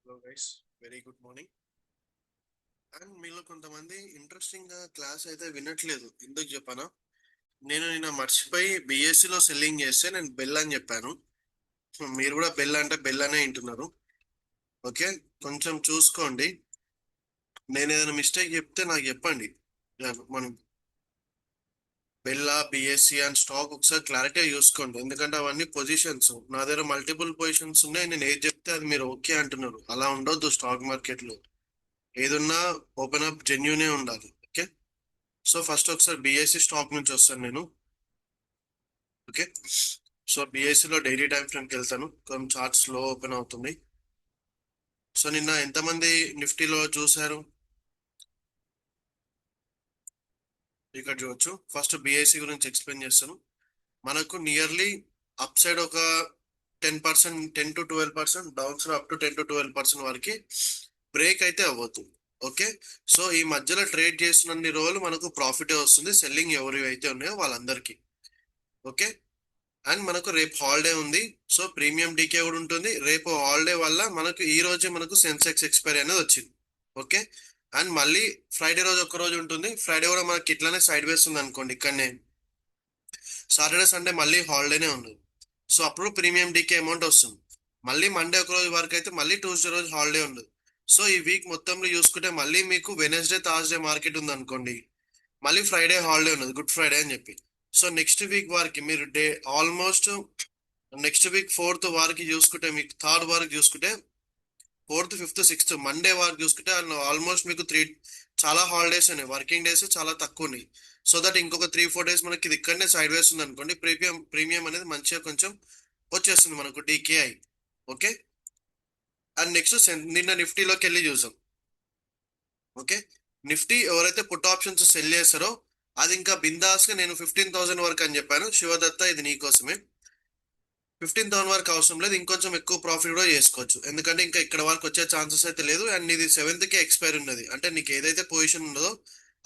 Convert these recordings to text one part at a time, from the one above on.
Hello guys, very good morning. And మీలో కొంతమంది interesting గా క్లాస్ అయితే వినట్లేదు. ఎందుకు చెప్పానా? నేను నిన్న మర్చిపోయి బీఎస్సీలో సెల్లింగ్ చేస్తే నేను బెల్ అని చెప్పాను. మీరు కూడా బెల్ అంటే బెల్ అనే వింటున్నారు. ఓకే, కొంచెం చూసుకోండి. నేను ఏదైనా మిస్టేక్ చెప్తే నాకు చెప్పండి. మనం బెల్లా బిఎస్సి అండ్ స్టాక్ ఒకసారి క్లారిటీగా చూసుకోండి. ఎందుకంటే అవన్నీ పొజిషన్స్, నా దగ్గర మల్టిపుల్ పొజిషన్స్ ఉన్నాయి. నేను ఏది చెప్తే అది మీరు ఓకే అంటున్నారు. అలా ఉండొద్దు స్టాక్ మార్కెట్ లో. ఏదున్నా ఓపెన్ అప్ జెన్యునే ఉండాలి. ఓకే, సో ఫస్ట్ ఒకసారి బిఎస్సి స్టాక్ నుంచి వస్తాను నేను. ఓకే, సో బిఎస్సిలో డైలీ టైం ఫ్రేమ్కి వెళ్తాను. కొంచెం చార్ట్ స్లో ఓపెన్ అవుతుంది. సో నిన్న ఎంతమంది నిఫ్టీలో చూశారు? ఇక్కడ చూడొచ్చు. ఫస్ట్ బిఎస్సి గురించి ఎక్స్ప్లెయిన్ చేస్తాను. మనకు నియర్లీ అప్ సైడ్ ఒక 10%, 10 to 12%, down side up to 10 to 12% వరకు బ్రేక్ అయితే అవ్వదు. ఓకే, సో ఈ మధ్యలో ట్రేడ్ చేసినన్ని రోజులు మనకు ప్రాఫిట్ వస్తుంది, సెల్లింగ్ ఎవరి అయితే ఉన్నాయో వాళ్ళందరికీ. ఓకే, అండ్ మనకు రేపు హాలిడే ఉంది. సో ప్రీమియం డీకే కూడా ఉంటుంది. రేపు హాలిడే వల్ల మనకు ఈ రోజే మనకు సెన్సెక్స్ ఎక్స్పైరీ అనేది వచ్చింది. ఓకే, అండ్ మళ్ళీ ఫ్రైడే రోజు ఒక రోజు ఉంటుంది. ఫ్రైడే కూడా మనకి ఇట్లానే సైడ్ వేస్ ఉంది అనుకోండి. ఇక్కడనే సాటర్డే సండే మళ్ళీ హాలిడేనే ఉంది. సో అప్పుడు ప్రీమియం డీకే అమౌంట్ వస్తుంది. మళ్ళీ మండే ఒక రోజు వరకు అయితే మళ్ళీ ట్యూస్డే రోజు హాలిడే ఉండదు. సో ఈ వీక్ మొత్తంలో చూసుకుంటే మళ్ళీ మీకు వెనస్డే థర్స్డే మార్కెట్ ఉంది అనుకోండి. మళ్ళీ ఫ్రైడే హాలిడే ఉన్నది, గుడ్ ఫ్రైడే అని చెప్పి. సో నెక్స్ట్ వీక్ వారికి మీరు ఆల్మోస్ట్ నెక్స్ట్ వీక్ ఫోర్త్ వారికి చూసుకుంటే, మీకు థర్డ్ వారికి చూసుకుంటే, ఫోర్త్ ఫిఫ్త్ సిక్స్త్ మండే వారికి చూసుకుంటే ఆల్మోస్ట్ మీకు చాలా హాలిడేస్ ఉన్నాయి. వర్కింగ్ డేస్ చాలా తక్కువ ఉన్నాయి. సో దట్ ఇంకొక 3-4 డేస్ మనకి ఇది ఇక్కడనే సైడ్ వేస్ ఉంది అనుకోండి. ప్రీమియం అనేది మంచిగా కొంచెం వచ్చేస్తుంది మనకు డికేఐ. ఓకే, అండ్ నెక్స్ట్ నిన్న నిఫ్టీలోకి వెళ్ళి చూసాం. ఓకే, నిఫ్టీ ఎవరైతే పుట్ ఆప్షన్స్ సెల్ చేస్తారో అది ఇంకా బిందాస్ గా, నేను 15,000 వరకు అని చెప్పాను. శివదత్త, ఇది నీకోసమే. 15,000 వరకు అవసరం లేదు, ఇంకొంచెం ఎక్కువ ప్రాఫిట్ కూడా చేసుకోవచ్చు. ఎందుకంటే ఇంకా ఇక్కడ వరకు వచ్చే ఛాన్సెస్ అయితే లేదు. అండ్ ఇది 7th కి ఎక్స్పైర్ ఉన్నది. అంటే నీకు ఏదైతే పొజిషన్ ఉన్నదో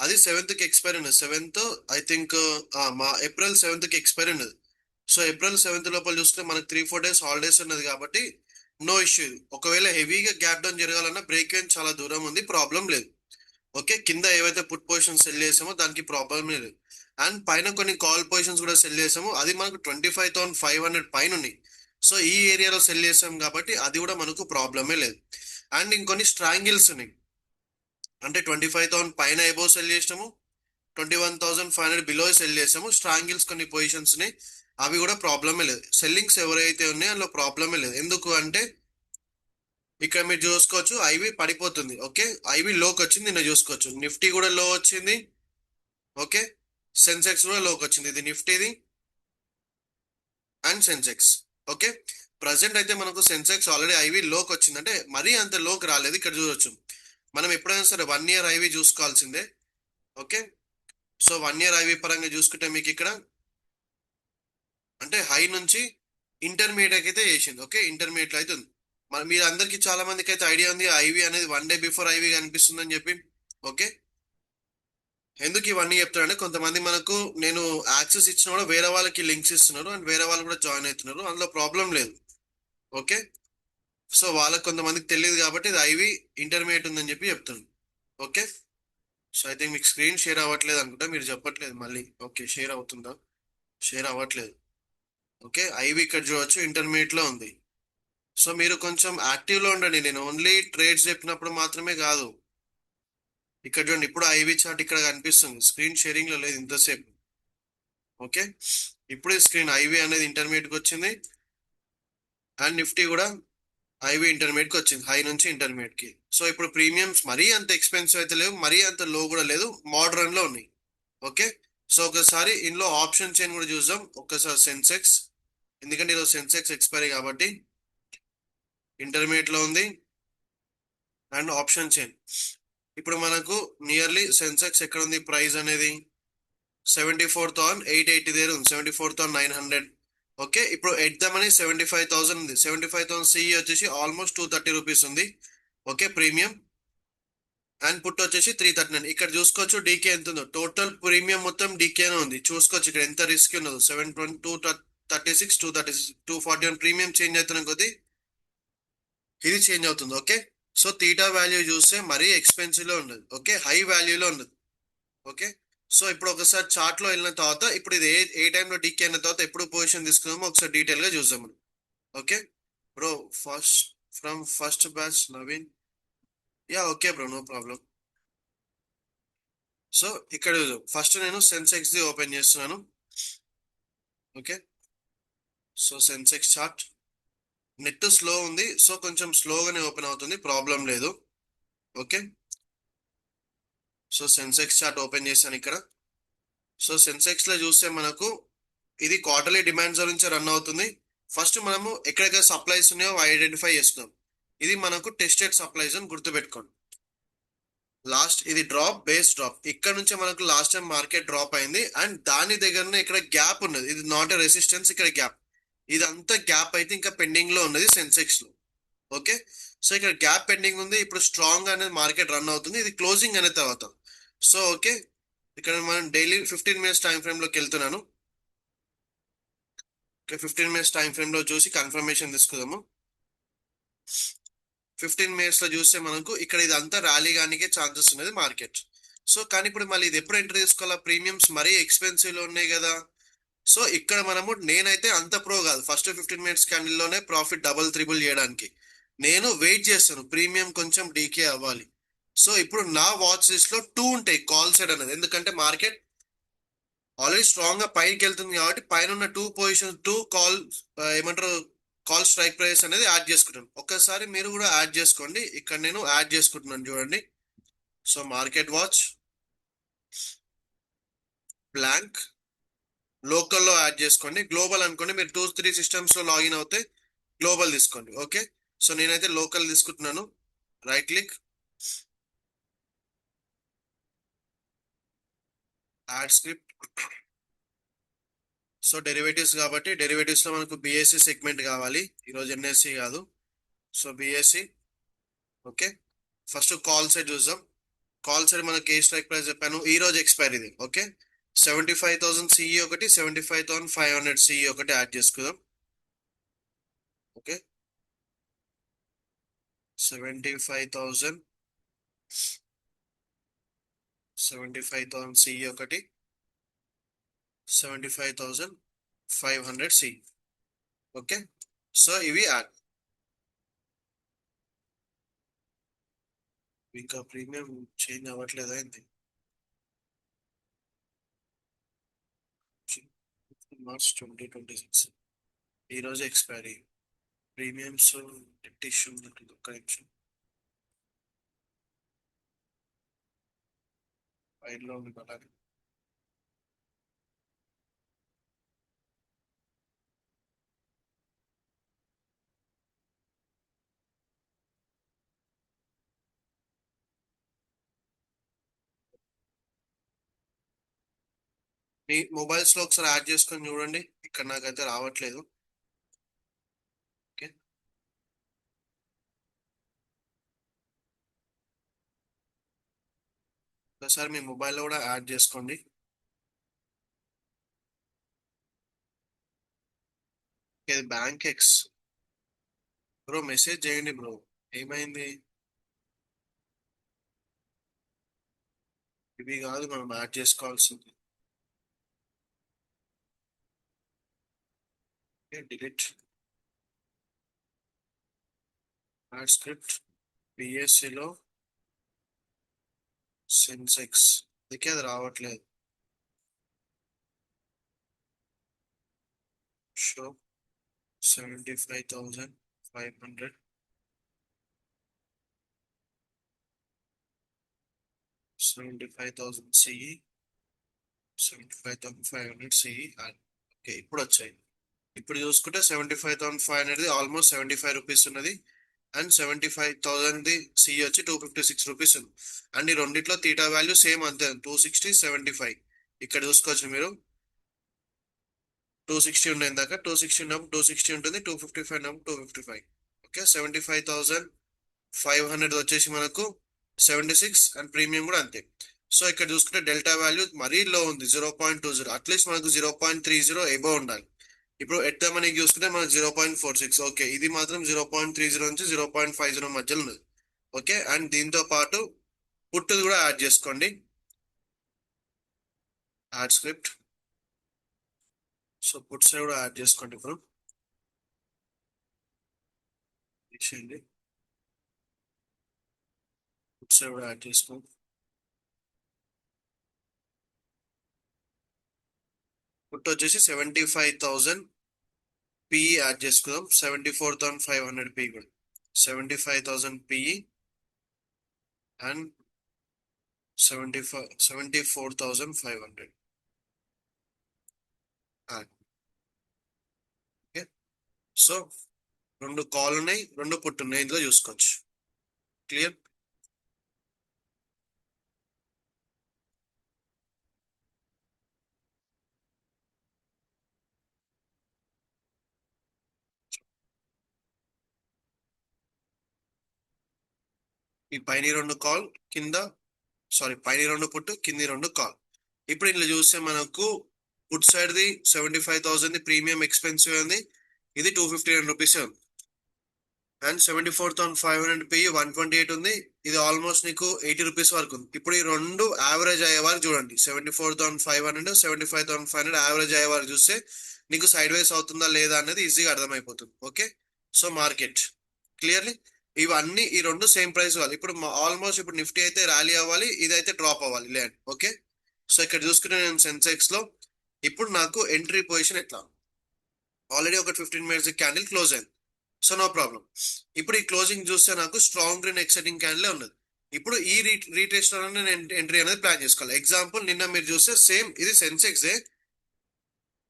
అది 7th కి ఎక్స్పైర్ ఉన్నది. 7th, ఐ థింక్ మా ఏప్రిల్ 7th కి ఎక్స్పైర్ ఉన్నది. సో ఏప్రిల్ 7th లోపల చూస్తే మనకి 3-4 డేస్ హాలిడేస్ ఉన్నది కాబట్టి నో ఇష్యూ. ఒకవేళ హెవీగా గ్యాప్ డౌన్ జరగాలన్నా బ్రేక్ ఈవెన్ చాలా దూరం ఉంది, ప్రాబ్లం లేదు. ఓకే, కింద ఏవైతే పుట్ పొజిషన్ సెల్ చేసామో దానికి ప్రాబ్లం లేదు. అండ్ పైన కొన్ని కాల్ పొజిషన్స్ కూడా సెల్ చేసాము, అది మనకు 25,500 పైన ఉన్నాయి. సో ఈ ఏరియాలో సెల్ చేసాం కాబట్టి అది కూడా మనకు ప్రాబ్లమే లేదు. అండ్ ఇంకొన్ని స్ట్రాంగిల్స్ ఉన్నాయి. అంటే 25,000 పైన ఎబో సెల్ చేసాము, 21,500 బిలో సెల్ చేసాము. స్ట్రాంగిల్స్ కొన్ని పొజిషన్స్ ని, అవి కూడా ప్రాబ్లమే లేదు. సెల్లింగ్స్ ఎవరైతే ఉన్నాయో అందులో ప్రాబ్లమే లేదు. ఎందుకు అంటే ఇక్కడ మీరు చూసుకోవచ్చు, ఐవి పడిపోతుంది. ఓకే, ఐవి లోకి వచ్చింది, నిన్న చూసుకోవచ్చు. నిఫ్టీ కూడా లో వచ్చింది. ఓకే, సెన్సెక్స్ కూడా లోకి వచ్చింది. ఇది నిఫ్టీది అండ్ సెన్సెక్స్. ఓకే, ప్రజెంట్ అయితే మనకు సెన్సెక్స్ ఆల్రెడీ ఐవి లోకి వచ్చింది. అంటే మరీ అంత లోకి రాలేదు. ఇక్కడ చూడొచ్చు. మనం ఎప్పుడైనా సరే 1 year ఐవి చూసుకోవాల్సిందే. ఓకే, సో 1 year ఐవి పరంగా చూసుకుంటే మీకు ఇక్కడ అంటే హై నుంచి ఇంటర్మీడియట్ అయితే చేసింది. ఓకే, ఇంటర్మీడియట్ అయితే ఉంది. మరి మీరు అందరికి చాలా మందికి అయితే ఐడియా ఉంది ఐవి అనేది 1 డే బిఫోర్ ఐవి కనిపిస్తుంది అని చెప్పి. ఓకే, ఎందుకు ఇవన్నీ చెప్తారంటే కొంతమంది మనకు నేను యాక్సెస్ ఇచ్చిన కూడా వేరే వాళ్ళకి లింక్స్ ఇస్తున్నారు అండ్ వేరే వాళ్ళు కూడా జాయిన్ అవుతున్నారు. అందులో ప్రాబ్లం లేదు. ఓకే, సో వాళ్ళకి కొంతమందికి తెలియదు కాబట్టి ఇది ఐవి ఇంటర్మీడియట్ ఉందని చెప్పి చెప్తున్నాను. ఓకే, సో అయితే మీకు స్క్రీన్ షేర్ అవ్వట్లేదు అనుకుంటా, మీరు చెప్పట్లేదు మళ్ళీ. ఓకే, షేర్ అవుతుందా? షేర్ అవ్వట్లేదు. ఓకే, ఐవి ఇక్కడ చూడొచ్చు, ఇంటర్మీడియట్ లో ఉంది. సో మీరు కొంచెం యాక్టివ్ లో ఉండండి. నేను ఓన్లీ ట్రేడ్స్ చెప్పినప్పుడు మాత్రమే కాదు. ఇక్కడ చూడండి, ఇప్పుడు ఐవి చార్ట్ ఇక్కడ కనిపిస్తుంది, స్క్రీన్ షేరింగ్ లో లేదు ఇంతసేపు. ఓకే, ఇప్పుడు స్క్రీన్ ఐవి అనేది ఇంటర్మీడియట్ కి వచ్చింది. అండ్ నిఫ్టీ కూడా ఐవి ఇంటర్మీడియట్ కి వచ్చింది, హై నుంచి ఇంటర్మీడియట్ కి. సో ఇప్పుడు ప్రీమియమ్స్ మరీ అంత ఎక్స్పెన్సివ్ అయితే లేవు, మరీ అంత లో కూడా లేదు, మోడరన్ లో ఉన్నాయి. ఓకే, సో ఒకసారి ఇందులో ఆప్షన్ చైన్ కూడా చూద్దాం. ఒక్కసారి సెన్సెక్స్, ఎందుకంటే ఈరోజు సెన్సెక్స్ ఎక్స్పైరీ కాబట్టి ఇంటర్మీడియట్ లో ఉంది. అండ్ ఆప్షన్ చైన్ ఇప్పుడు మనకు నియర్లీ సెన్సెక్స్ ఎక్కడ ఉంది ప్రైస్ అనేది 74,880 దగ్గర ఉంది, 74,900. ఓకే, ఇప్పుడు ఎడ్దామని 75,000 ఉంది. 75,000 సిఈ వచ్చేసి ఆల్మోస్ట్ 230 రూపీస్ ఉంది. Okay, premium. అండ్ పుట్ వచ్చేసి 339. ఇక్కడ చూసుకోవచ్చు డీకే ఎంత ఉందో. టోటల్ ప్రీమియం మొత్తం డీకేనే ఉంది. చూసుకోవచ్చు ఇక్కడ ఎంత రిస్క్ ఉన్నదో. 720, 236, 236, 241 ప్రీమియం చేంజ్ అవుతున్న కొద్దీ ఇది చేంజ్ అవుతుంది. ఓకే, సో తీటా వాల్యూ చూస్తే మరీ ఎక్స్పెన్సివ్ లో ఉండదు, ఓకే, హై వాల్యూలో ఉండదు. ఓకే, సో ఇప్పుడు ఒకసారి చార్ట్ లో వెళ్ళిన తర్వాత ఇప్పుడు ఇది ఏ టైంలో డికే అయిన తర్వాత ఎప్పుడు పొజిషన్ తీసుకున్నామో ఒకసారి డీటెయిల్ గా చూద్దాం మనం. Okay bro, first from first batch Naveen. Yeah okay bro, no problem. So ఇక్కడ ఫస్ట్ నేను సెన్సెక్స్ ది ఓపెన్ చేస్తున్నాను. Okay, so Sensex chart, net slow ఉంది, సో కొంచెం స్లోగానే ఓపెన్ అవుతుంది, ప్రాబ్లం లేదు. Okay, so Sensex chart open చేశాను ఇక్కడ. సో సెన్సెక్స్ లో చూస్తే మనకు ఇది క్వార్టర్లీ డిమాండ్స్ గురించి రన్ అవుతుంది. ఫస్ట్ మనము ఎక్కడెక్కడ సప్లైస్ ఉన్నాయో ఐడెంటిఫై చేస్తున్నాం. ఇది మనకు టెస్టెడ్ సప్లైస్ అని గుర్తుపెట్టుకోండి. లాస్ట్ ఇది డ్రాప్, బేస్ డ్రాప్, ఇక్కడ నుంచి మనకు లాస్ట్ టైం మార్కెట్ డ్రాప్ అయింది అండ్ దాని దగ్గరనే ఇక్కడ గ్యాప్ ఉన్నది. ఇది నాట్ ఎ రెసిస్టెన్స్, ఇక్కడ గ్యాప్. ఇదంతా గ్యాప్ అయితే ఇంకా పెండింగ్ లో ఉన్నది సెన్సెక్స్ లో. ఓకే, సో ఇక్కడ గ్యాప్ పెండింగ్ ఉంది. ఇప్పుడు స్ట్రాంగ్ అనేది మార్కెట్ రన్ అవుతుంది, ఇది క్లోజింగ్ అనే తర్వాత. సో ఓకే, ఇక్కడ మనం డైలీ 15 మినిట్స్ టైం ఫ్రేమ్ లోకి వెళ్తున్నాను. ఓకే, 15 మినిట్స్ టైం ఫ్రేమ్ లో చూసి కన్ఫర్మేషన్ తీసుకుందాము. 15 మినిట్స్ లో చూస్తే మనకు ఇక్కడ ఇదంతా ర్యాలీ గానికే ఛాన్సెస్ ఉన్నది మార్కెట్. సో కానీ ఇప్పుడు మళ్ళీ ఇది ఎప్పుడు ఎంటర్ చేసుకోవాలా, ప్రీమియమ్స్ మరీ ఎక్స్పెన్సివ్ లో ఉన్నాయి కదా. సో ఇక్కడ మనము నేనైతే అంత ప్రో కాదు ఫస్ట్ 15 మినిట్స్ క్యాండిల్ లోనే ప్రాఫిట్ డబుల్ త్రిబుల్ చేయడానికి. నేను వెయిట్ చేస్తాను ప్రీమియం కొంచెం డీకే అవ్వాలి. సో ఇప్పుడు నా వాచ్ లిస్ట్ లో 2 ఉంటాయి కాల్ సైడ్ అనేది, ఎందుకంటే మార్కెట్ ఆల్రెడీ స్ట్రాంగ్ గా పైకి వెళ్తుంది కాబట్టి పైన ఉన్న 2 పొజిషన్ 2 కాల్ ఏమంటారు కాల్ స్ట్రైక్ ప్రైస్ అనేది యాడ్ చేసుకుంటాను. ఒక్కసారి మీరు కూడా యాడ్ చేసుకోండి. ఇక్కడ నేను యాడ్ చేసుకుంటున్నాను చూడండి. సో మార్కెట్ వాచ్ బ్లాంక్ లోకల్లో యాడ్ చేసుకోండి. గ్లోబల్ అనుకోండి, మీరు 2 3 సిస్టమ్స్ లో లాగిన్ అవుతే గ్లోబల్ తీసుకోండి. ఓకే, సో నేనైతే లోకల్ తీసుకుంటున్నాను. Right click, add script. So derivatives కాబట్టి డెరివేటివ్స్ లో మనకు బిఎస్సి సెగ్మెంట్ కావాలి, ఈరోజు ఎన్ఎస్సి కాదు. So BSc. Okay, first call side చూద్దాం. కాల్ సైడ్ మనకి ఏ స్ట్రైక్ ప్రైస్ చెప్పాను, ఈ రోజు ఎక్స్పైరీది. ఓకే, 75,000 సిఈ ఒకటి, 75,500 సిఈ ఒకటి యాడ్ చేసుకుందాం. ఓకే, 75,000 సిఈ ఒకటి, 75,500 సిఈ. ఓకే, సో ఇవి యాడ్. ఇంకా ప్రీమియం చేంజ్ అవ్వట్లేదా ఏంటి? మార్చ్ 2026 ఈరోజు ఎక్స్పైరీ. ప్రీమియమ్స్ ఇష్యూ ఉన్నట్టు ఒక్క నిమిషం ఫైల్లో ఉంది అలాగే. మీ మొబైల్స్ లో ఒకసారి యాడ్ చేసుకొని చూడండి, ఇక్కడ నాకైతే రావట్లేదు. ఓకే, ఒకసారి మీ మొబైల్లో కూడా యాడ్ చేసుకోండి. ఇది బ్యాంక్ ఎక్స్ బ్రో, మెసేజ్ చేయండి బ్రో, ఏమైంది? ఇవి కాదు మనం యాడ్ చేసుకోవాల్సింది. డిలీట్, యాడ్ స్క్రిప్ట్, బిఎస్సిలో సెన్సెక్స్, అందుకే అది రావట్లేదు. Show 75,500, 75,000 CE, 75,500 CE. ఓకే, ఇప్పుడు వచ్చాయి. ఇప్పుడు చూసుకుంటే 75,500 ఆల్మోస్ట్ 75 రూపీస్ ఉన్నది అండ్ 75,000 సిఈ వచ్చి 256 రూపీస్ ఉంది. అండ్ ఈ రెండిట్లో తీటా వాల్యూ సేమ్ అంతే, 260 75. ఇక్కడ చూసుకోవచ్చు మీరు, 260 ఉండే ఇందాక, 260 ఉన్నప్పుడు 260 ఉంటుంది, 255 ఉన్నప్పుడు 255. ఓకే, 75,500 వచ్చేసి మనకు 76 అండ్ ప్రీమియం కూడా అంతే. సో ఇక్కడ చూసుకుంటే డెల్టా వాల్యూ మరీ లో ఉంది, 0.20. అట్లీస్ట్ మనకు 0.30 ఎబో ఉండాలి. ఇప్పుడు ఎట్ ద మనీకి చూసుకుంటే మనకు 0.46. ఓకే, ఇది మాత్రం 0.30 నుంచి 0.50 మధ్యలో ఉన్నది. ఓకే, అండ్ దీంతో పాటు పుట్టుది కూడా యాడ్ చేసుకోండి. Add script. సో పుట్స్ కూడా యాడ్ చేసుకోండి. ఇప్పుడు ఇచ్చేయండి, పుట్స్ కూడా యాడ్ చేసుకోండి. పుట్టు వచ్చేసి 75,000 పిఈ యాడ్ చేసుకుందాం. 74,500 పిఈ కూడా 75,000 పిఈ అండ్ 74,500. ఓకే, సో రెండు కాల్ ఉన్నాయి, రెండు పుట్టు ఉన్నాయి, ఇందులో చూసుకోవచ్చు. క్లియర్. ఈ పైన రెండు కాల్, కింద పైన రెండు పుట్టు, కింది రెండు కాల్. ఇప్పుడు ఇందులో చూస్తే మనకు put side the 75,000 premium expensive ఉంది, ఇది 259 రూపీస్ ఉంది. అండ్ 74,500 పి 128 ఉంది, ఇది ఆల్మోస్ట్ నీకు 80 రూపీస్ వరకు ఉంది. ఇప్పుడు ఈ రెండు యావరేజ్ అయ్యే వరకు చూడండి. 74,500, 75,500 యావరేజ్ అయ్యే వరకు చూస్తే నీకు సైడ్ వేస్ అవుతుందా లేదా అనేది ఈజీగా అర్థమైపోతుంది. ఓకే, సో మార్కెట్ క్లియర్లీ ఇవన్నీ ఈ రెండు సేమ్ ప్రైస్ కావాలి. ఇప్పుడు ఆల్మోస్ట్ ఇప్పుడు నిఫ్టీ అయితే ర్యాలీ అవ్వాలి, ఇదైతే డ్రాప్ అవ్వాలి ల్యాండ్. ఓకే, సో ఇక్కడ చూసుకుంటే నేను సెన్సెక్స్ లో ఇప్పుడు నాకు ఎంట్రీ పొజిషన్ ఎట్లా, ఆల్రెడీ ఒక 15 మినిట్స్ క్యాండిల్ క్లోజ్ అయింది. So no problem. ఇప్పుడు ఈ క్లోజింగ్ చూస్తే నాకు స్ట్రాంగ్ గ్రీన్ ఎక్సైటింగ్ క్యాండిల్ ఉన్నది. ఇప్పుడు ఈ రీట్రేస్ లో నేను ఎంట్రీ అనేది ప్లాన్ చేసుకోవాలి. ఎగ్జాంపుల్ నిన్న మీరు చూస్తే సేమ్ ఇది సెన్సెక్స్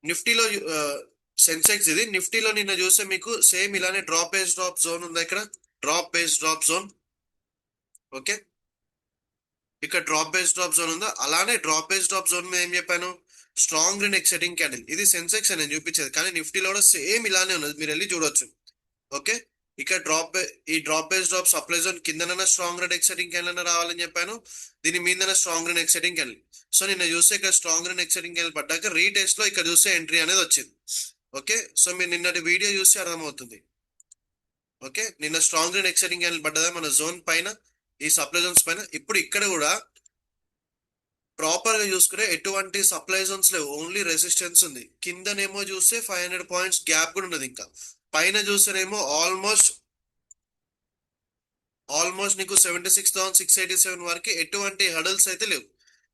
నిఫ్టీలో, సెన్సెక్స్ ఇది నిఫ్టీలో నిన్న చూస్తే మీకు సేమ్ ఇలానే డ్రాప్ బేస్ డ్రాప్ జోన్ ఉంది. ఇక్కడ drop base drop zone. Okay, ఇక్కడ డ్రాప్ బేస్ డ్రాప్ జోన్ ఉందా, అలానే డ్రాప్ బేస్ డ్రాప్ జోన్ మీద ఏం చెప్పాను, స్ట్రాంగ్ గ్రీన్ ఎక్సైటింగ్ క్యాండిల్. ఇది సెన్సెక్స్ అని చూపించేది, కానీ నిఫ్టీలో కూడా సేమ్ ఇలానే ఉన్నది, మీరు వెళ్ళి చూడొచ్చు. ఓకే, ఇక్కడ ఈ drop base drop supply zone కిందనైనా స్ట్రాంగ్ రెడ్ ఎక్సైటింగ్ క్యాండిల్ రావాలని చెప్పాను, దీని మీద strong red exciting candle. So నిన్న చూస్తే ఇక్కడ స్ట్రాంగ్ రెడ్ ఎక్సైటింగ్ క్యాండిల్ పడ్డాక రీటెస్ట్ లో ఇక్కడ చూస్తే ఎంట్రీ అనేది వచ్చింది. ఓకే, సో మీరు నిన్నటి వీడియో చూస్తే అర్థమవుతుంది. ఓకే, నిన్న స్ట్రాంగ్ రెడ్ ఎక్సైటింగ్ క్యాండిల్ పడ్డదా మన జోన్ పైన, ఈ సప్లై జోన్స్ పైన. ఇప్పుడు ఇక్కడ కూడా ప్రాపర్ గా చూసుకుంటే ఎటువంటి సప్లై జోన్స్ లేవు, ఓన్లీ రెసిస్టెన్స్ ఉంది. కిందనేమో చూస్తే 500 పాయింట్స్ గ్యాప్ కూడా ఉన్నది. ఇంకా పైన చూస్తేనేమో ఆల్మోస్ట్ నీకు 76,687 వరకు ఎటువంటి హడల్స్ అయితే లేవు.